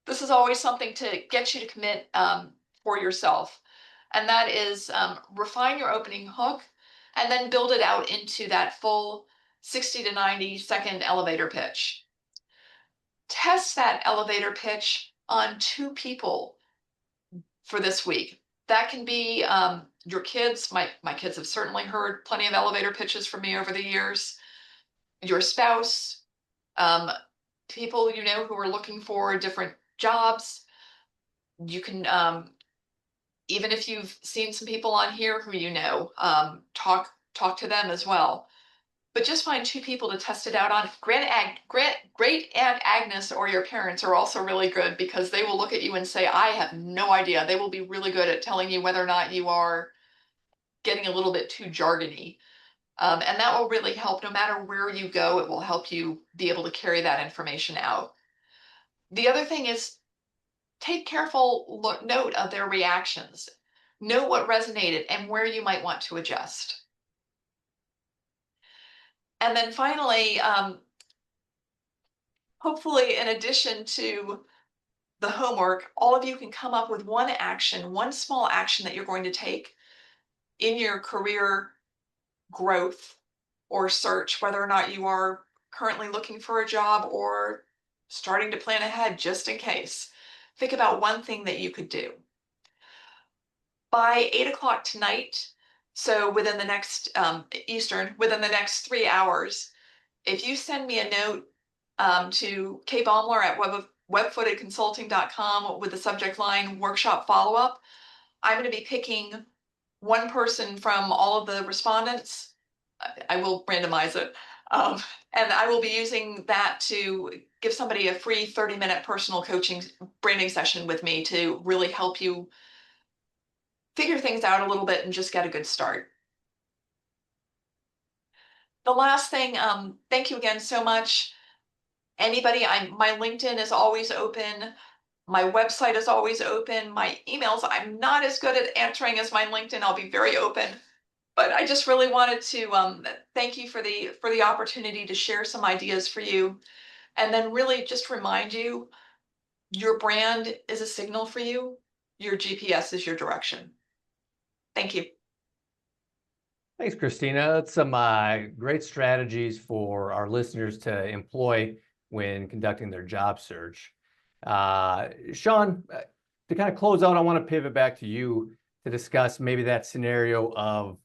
this is always something to get you to commit for yourself. And that is refine your opening hook and then build it out into that full 60 to 90 second elevator pitch. Test that elevator pitch on 2 people for this week. That can be your kids. My kids have certainly heard plenty of elevator pitches from me over the years. Your spouse, people you know who are looking for different jobs. You can, even if you've seen some people on here who you know, talk to them as well. But just find 2 people to test it out on. Great Aunt Agnes or your parents are also really good, because they will look at you and say, I have no idea. They will be really good at telling you whether or not you are getting a little bit too jargony. And that will really help. No matter where you go, it will help you be able to carry that information out. The other thing is, take careful note of their reactions. Know what resonated and where you might want to adjust. And then finally, hopefully, in addition to the homework, all of you can come up with one action, one small action that you're going to take in your career growth or search, whether or not you are currently looking for a job or starting to plan ahead just in case. Think about one thing that you could do. By 8 o'clock tonight, so within the next Eastern, within the next 3 hours, if you send me a note to kbaumler at webfootedconsulting.com with the subject line workshop follow-up, I'm going to be picking one person from all of the respondents. I will randomize it. And I will be using that to give somebody a free 30-minute personal coaching branding session with me to really help you figure things out a little bit and just get a good start. The last thing, thank you again so much. Anybody, my LinkedIn is always open. My website is always open. My emails, I'm not as good at answering as my LinkedIn. I'll be very open. But I just really wanted to thank you for the opportunity to share some ideas for you. And then really just remind you, your brand is a signal for you. Your GPS is your direction. Thank you. Thanks, Christina. That's some great strategies for our listeners to employ when conducting their job search. Shawn, to kind of close out, I want to pivot back to you to discuss maybe that scenario of,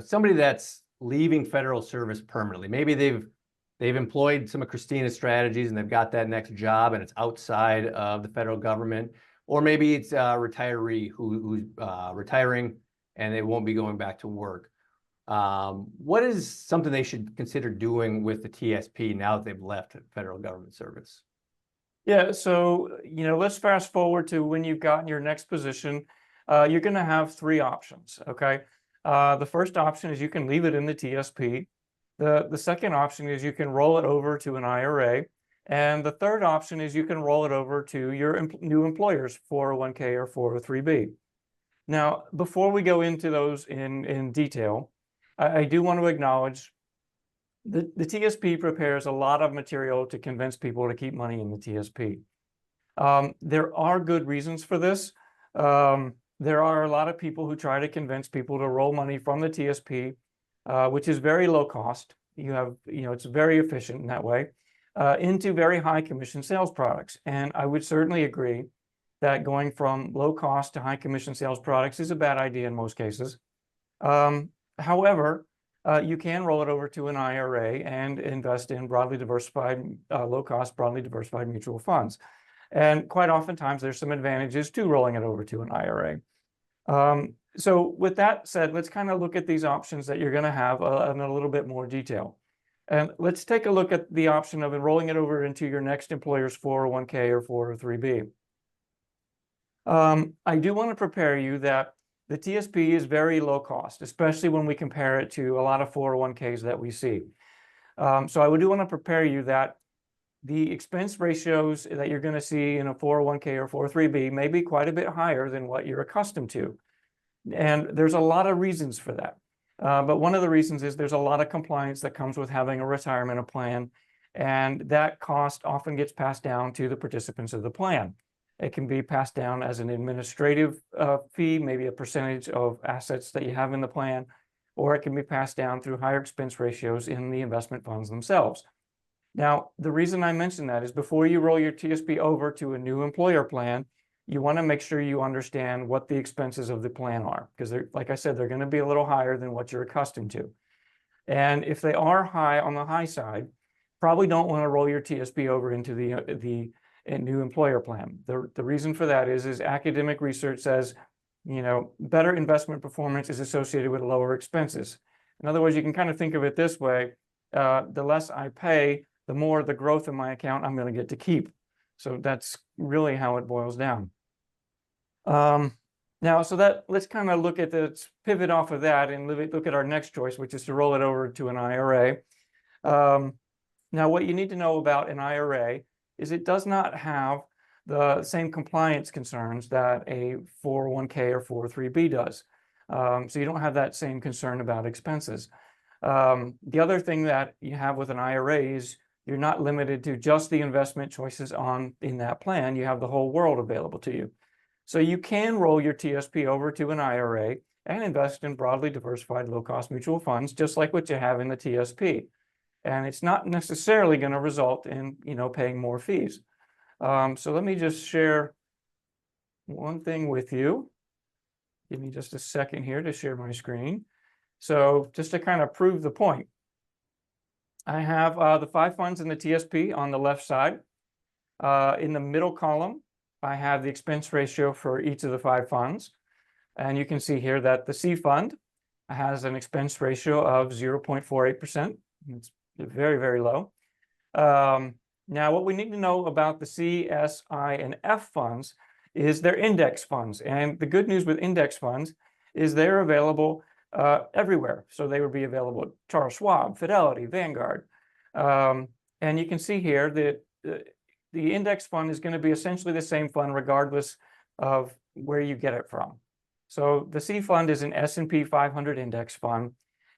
somebody that's leaving federal service permanently. Maybe they've employed some of Christina's strategies and they've got that next job and it's outside of the federal government, or maybe it's a retiree who's retiring and they won't be going back to work. What is something they should consider doing with the TSP now that they've left federal government service? Yeah, so, let's fast forward to when you've gotten your next position. You're going to have three options, okay? The first option is you can leave it in the TSP. The second option is you can roll it over to an IRA. And the third option is you can roll it over to your new employer's 401k or 403b. Now, before we go into those in detail, I do want to acknowledge the TSP prepares a lot of material to convince people to keep money in the TSP. There are good reasons for this. There are a lot of people who try to convince people to roll money from the TSP, which is very low cost. It's very efficient in that way, into very high commission sales products. And I would certainly agree that going from low cost to high commission sales products is a bad idea in most cases. However, you can roll it over to an IRA and invest in broadly diversified, low cost, broadly diversified mutual funds. And quite oftentimes there's some advantages to rolling it over to an IRA. So with that said, let's kind of look at these options that you're going to have in a little bit more detail. And let's take a look at the option of rolling it over into your next employer's 401k or 403b. I do want to prepare you that the TSP is very low cost, especially when we compare it to a lot of 401ks that we see. So I do want to prepare you that the expense ratios that you're going to see in a 401k or 403b may be quite a bit higher than what you're accustomed to. And there's a lot of reasons for that. But one of the reasons is there's a lot of compliance that comes with having a retirement plan, and that cost often gets passed down to the participants of the plan. It can be passed down as an administrative fee, maybe a percentage of assets that you have in the plan, or it can be passed down through higher expense ratios in the investment funds themselves. Now, the reason I mention that is before you roll your TSP over to a new employer plan, you want to make sure you understand what the expenses of the plan are, because like I said, they're going to be a little higher than what you're accustomed to. And if they are high on the high side, probably don't want to roll your TSP over into the new employer plan. The reason for that is academic research says, better investment performance is associated with lower expenses. In other words, you can kind of think of it this way: the less I pay, the more the growth in my account I'm going to get to keep. So that's really how it boils down. Now, let's kind of let's pivot off of that and look at our next choice, which is to roll it over to an IRA. Now, what you need to know about an IRA is it does not have the same compliance concerns that a 401k or 403b does. So you don't have that same concern about expenses. The other thing that you have with an IRA is you're not limited to just the investment choices in that plan. You have the whole world available to you. So you can roll your TSP over to an IRA and invest in broadly diversified low-cost mutual funds, just like what you have in the TSP. And it's not necessarily going to result in, paying more fees. So let me just share one thing with you. Give me just a second here to share my screen. So just to kind of prove the point, I have the 5 funds in the TSP on the left side. In the middle column, I have the expense ratio for each of the 5 funds. And you can see here that the C fund has an expense ratio of 0.48%. It's very, very low. Now, what we need to know about the C, S, I, and F funds is they're index funds. And the good news with index funds is they're available everywhere. So they would be available at Charles Schwab, Fidelity, Vanguard. And you can see here that the index fund is going to be essentially the same fund regardless of where you get it from. So the C fund is an S&P 500 index fund.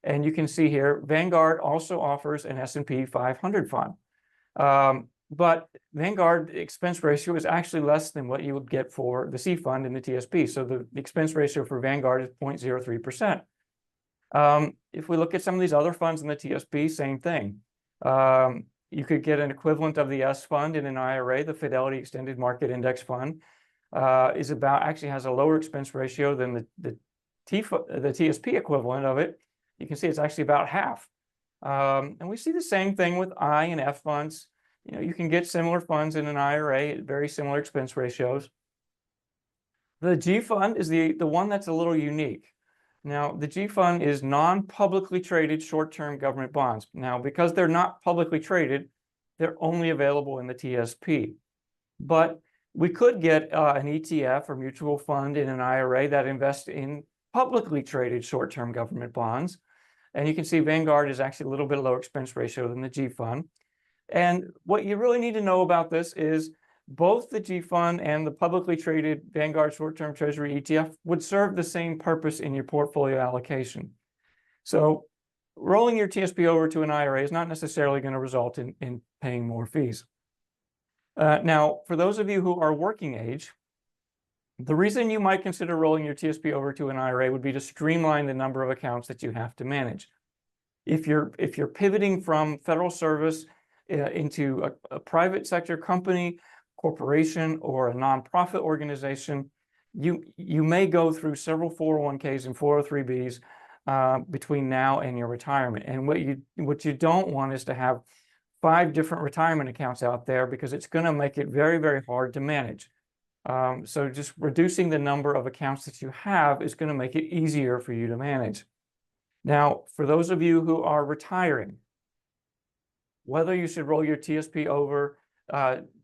And you can see here, Vanguard also offers an S&P 500 fund. But Vanguard expense ratio is actually less than what you would get for the C fund in the TSP. So the expense ratio for Vanguard is 0.03%. If we look at some of these other funds in the TSP, same thing. You could get an equivalent of the S fund in an IRA. The Fidelity Extended Market Index Fund actually has a lower expense ratio than the TSP equivalent of it, you can see it's actually about half. And we see the same thing with I and F funds. You know, you can get similar funds in an IRA at very similar expense ratios. The G fund is the one that's a little unique. Now, the G fund is non-publicly traded short-term government bonds. Now, because they're not publicly traded, they're only available in the TSP. But we could get an ETF or mutual fund in an IRA that invests in publicly traded short-term government bonds. And you can see Vanguard is actually a little bit lower expense ratio than the G fund. And what you really need to know about this is both the G fund and the publicly traded Vanguard short-term treasury ETF would serve the same purpose in your portfolio allocation. So rolling your TSP over to an IRA is not necessarily going to result in paying more fees. Now, for those of you who are working age, the reason you might consider rolling your TSP over to an IRA would be to streamline the number of accounts that you have to manage. If you're pivoting from federal service into a private sector company, corporation, or a nonprofit organization, you may go through several 401ks and 403bs between now and your retirement. And what you don't want is to have 5 different retirement accounts out there, because it's going to make it very, very hard to manage. So just reducing the number of accounts that you have is going to make it easier for you to manage. Now, for those of you who are retiring, whether you should roll your TSP over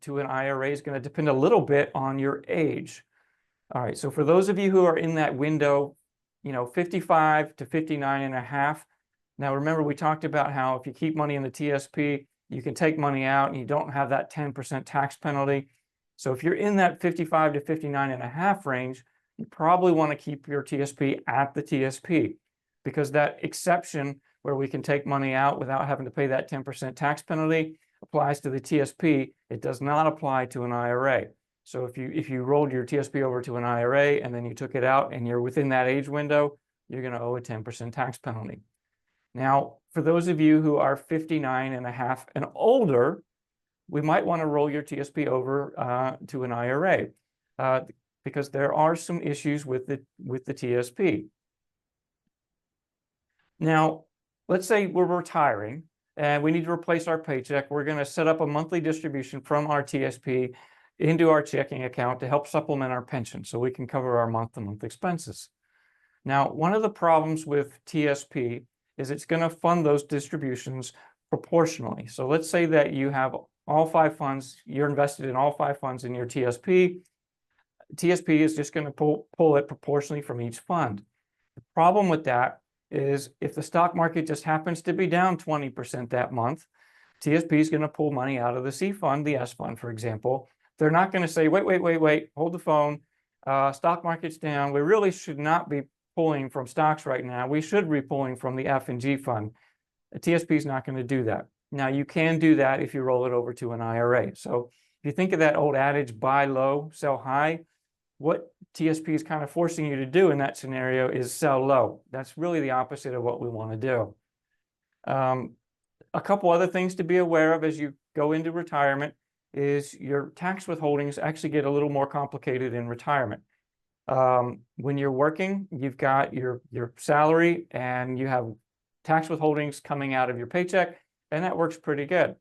to an IRA is going to depend a little bit on your age. All right, so for those of you who are in that window, 55 to 59 and a half. Now, remember, we talked about how if you keep money in the TSP, you can take money out and you don't have that 10% tax penalty. So if you're in that 55 to 59 and a half range, you probably want to keep your TSP at the TSP, because that exception where we can take money out without having to pay that 10% tax penalty applies to the TSP. It does not apply to an IRA. So if you rolled your TSP over to an IRA and then you took it out and you're within that age window, you're going to owe a 10% tax penalty. Now, for those of you who are 59 and a half and older, we might want to roll your TSP over to an IRA because there are some issues with the TSP. Now, let's say we're retiring and we need to replace our paycheck. We're going to set up a monthly distribution from our TSP into our checking account to help supplement our pension so we can cover our month-to-month expenses. Now, one of the problems with TSP is it's going to fund those distributions proportionally. So let's say that you have all 5 funds, you're invested in all 5 funds in your TSP. TSP is just going to pull it proportionally from each fund. The problem with that is if the stock market just happens to be down 20% that month, TSP is going to pull money out of the C fund, the S fund, for example. They're not going to say, wait, hold the phone. Stock market's down. We really should not be pulling from stocks right now. We should be pulling from the F and G fund. The TSP is not going to do that. Now, you can do that if you roll it over to an IRA. So if you think of that old adage, buy low, sell high, what TSP is kind of forcing you to do in that scenario is sell low. That's really the opposite of what we want to do. A couple other things to be aware of as you go into retirement is your tax withholdings actually get a little more complicated in retirement. When you're working, you've got your salary and you have tax withholdings coming out of your paycheck, and that works pretty good.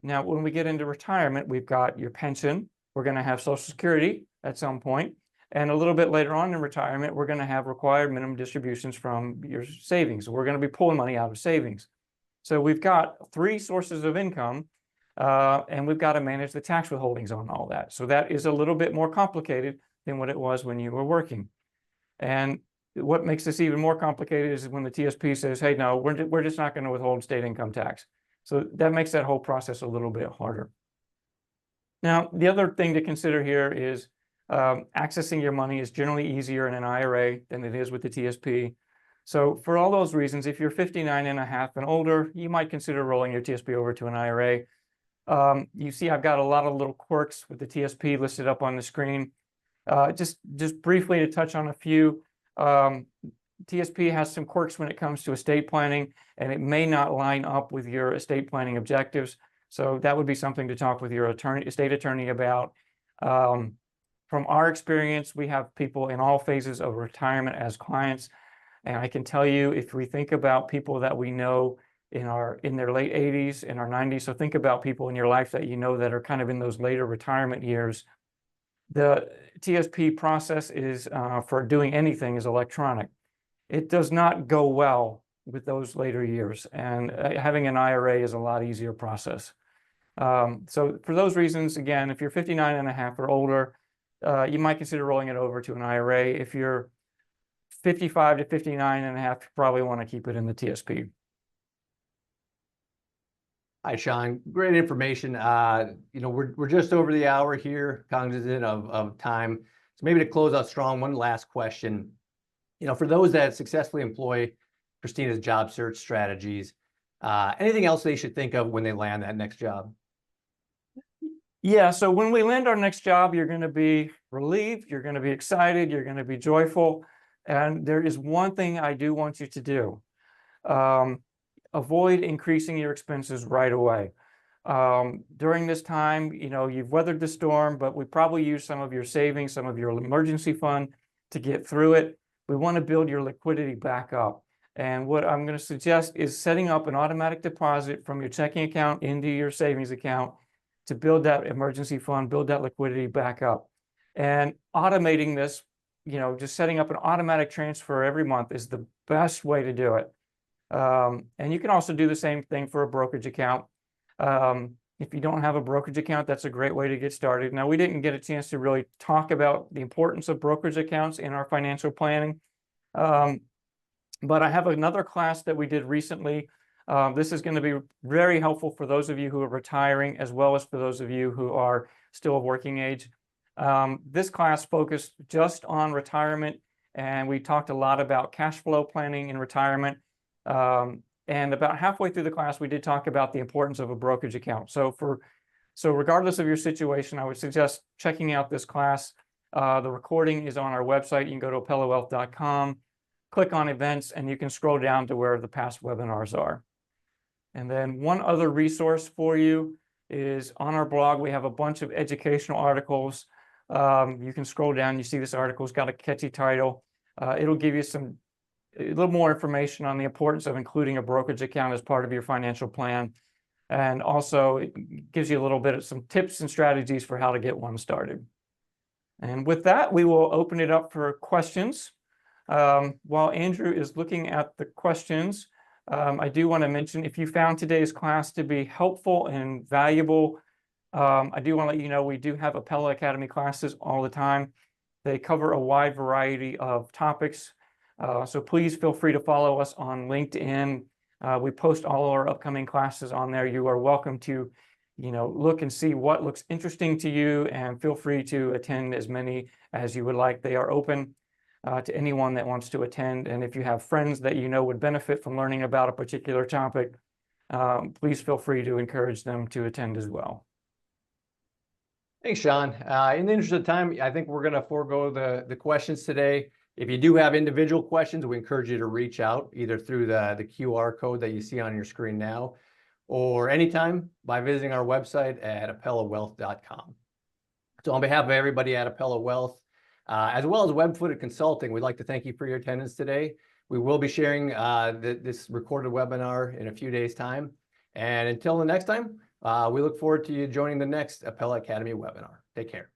Now, when we get into retirement, we've got your pension. We're going to have Social Security at some point, and a little bit later on in retirement, we're going to have required minimum distributions from your savings. We're going to be pulling money out of savings. So we've got 3 sources of income, and we've got to manage the tax withholdings on all that. So that is a little bit more complicated than what it was when you were working. And what makes this even more complicated is when the TSP says, hey, no, we're just not going to withhold state income tax. So that makes that whole process a little bit harder. Now, the other thing to consider here is accessing your money is generally easier in an IRA than it is with the TSP. So for all those reasons, if you're 59 and a half and older, you might consider rolling your TSP over to an IRA. You see, I've got a lot of little quirks with the TSP listed up on the screen. Just briefly to touch on a few, TSP has some quirks when it comes to estate planning, and it may not line up with your estate planning objectives. So that would be something to talk with your estate attorney about. From our experience, we have people in all phases of retirement as clients. And I can tell you, if we think about people that we know in their late 80s, in our 90s, so think about people in your life that you know that are kind of in those later retirement years. The TSP process is for doing anything is electronic. It does not go well with those later years, and having an IRA is a lot easier process. So for those reasons, again, if you're 59 and a half or older, you might consider rolling it over to an IRA. If you're 55 to 59 and a half, you probably want to keep it in the TSP. Hi, Shawn. Great information. We're just over the hour here, cognizant of time. So maybe to close out strong, one last question. For those that successfully employ Christina's job search strategies, anything else they should think of when they land that next job? Yeah, so when we land our next job, you're going to be relieved, you're going to be excited, you're going to be joyful. And there is one thing I do want you to do. Avoid increasing your expenses right away. During this time, you've weathered the storm, but we probably use some of your savings, some of your emergency fund to get through it. We want to build your liquidity back up. And what I'm going to suggest is setting up an automatic deposit from your checking account into your savings account to build that emergency fund, build that liquidity back up. And automating this, just setting up an automatic transfer every month is the best way to do it. And you can also do the same thing for a brokerage account. If you don't have a brokerage account, that's a great way to get started. Now, we didn't get a chance to really talk about the importance of brokerage accounts in our financial planning. But I have another class that we did recently. This is going to be very helpful for those of you who are retiring, as well as for those of you who are still of working age. This class focused just on retirement, and we talked a lot about cash flow planning in retirement. And about halfway through the class, we did talk about the importance of a brokerage account. So regardless of your situation, I would suggest checking out this class. The recording is on our website. You can go to apellawealth.com, click on events, and you can scroll down to where the past webinars are. And then one other resource for you is on our blog. We have a bunch of educational articles. You can scroll down. You see this article's got a catchy title. It'll give you a little more information on the importance of including a brokerage account as part of your financial plan. And also it gives you a little bit of some tips and strategies for how to get one started. And with that, we will open it up for questions. While Andrew is looking at the questions, I do want to mention, if you found today's class to be helpful and valuable, I do want to let you know we do have Apella Academy classes all the time. They cover a wide variety of topics. So please feel free to follow us on LinkedIn. We post all our upcoming classes on there. You are welcome to, look and see what looks interesting to you, and feel free to attend as many as you would like. They are open to anyone that wants to attend. And if you have friends that would benefit from learning about a particular topic, please feel free to encourage them to attend as well. Thanks, Shawn. In the interest of time, I think we're going to forego the questions today. If you do have individual questions, we encourage you to reach out either through the QR code that you see on your screen now, or anytime by visiting our website at apellawealth.com. So on behalf of everybody at Apella Wealth, as well as Web-Footed Consulting, we'd like to thank you for your attendance today. We will be sharing this recorded webinar in a few days' time. And until the next time, we look forward to you joining the next Apella Academy webinar. Take care.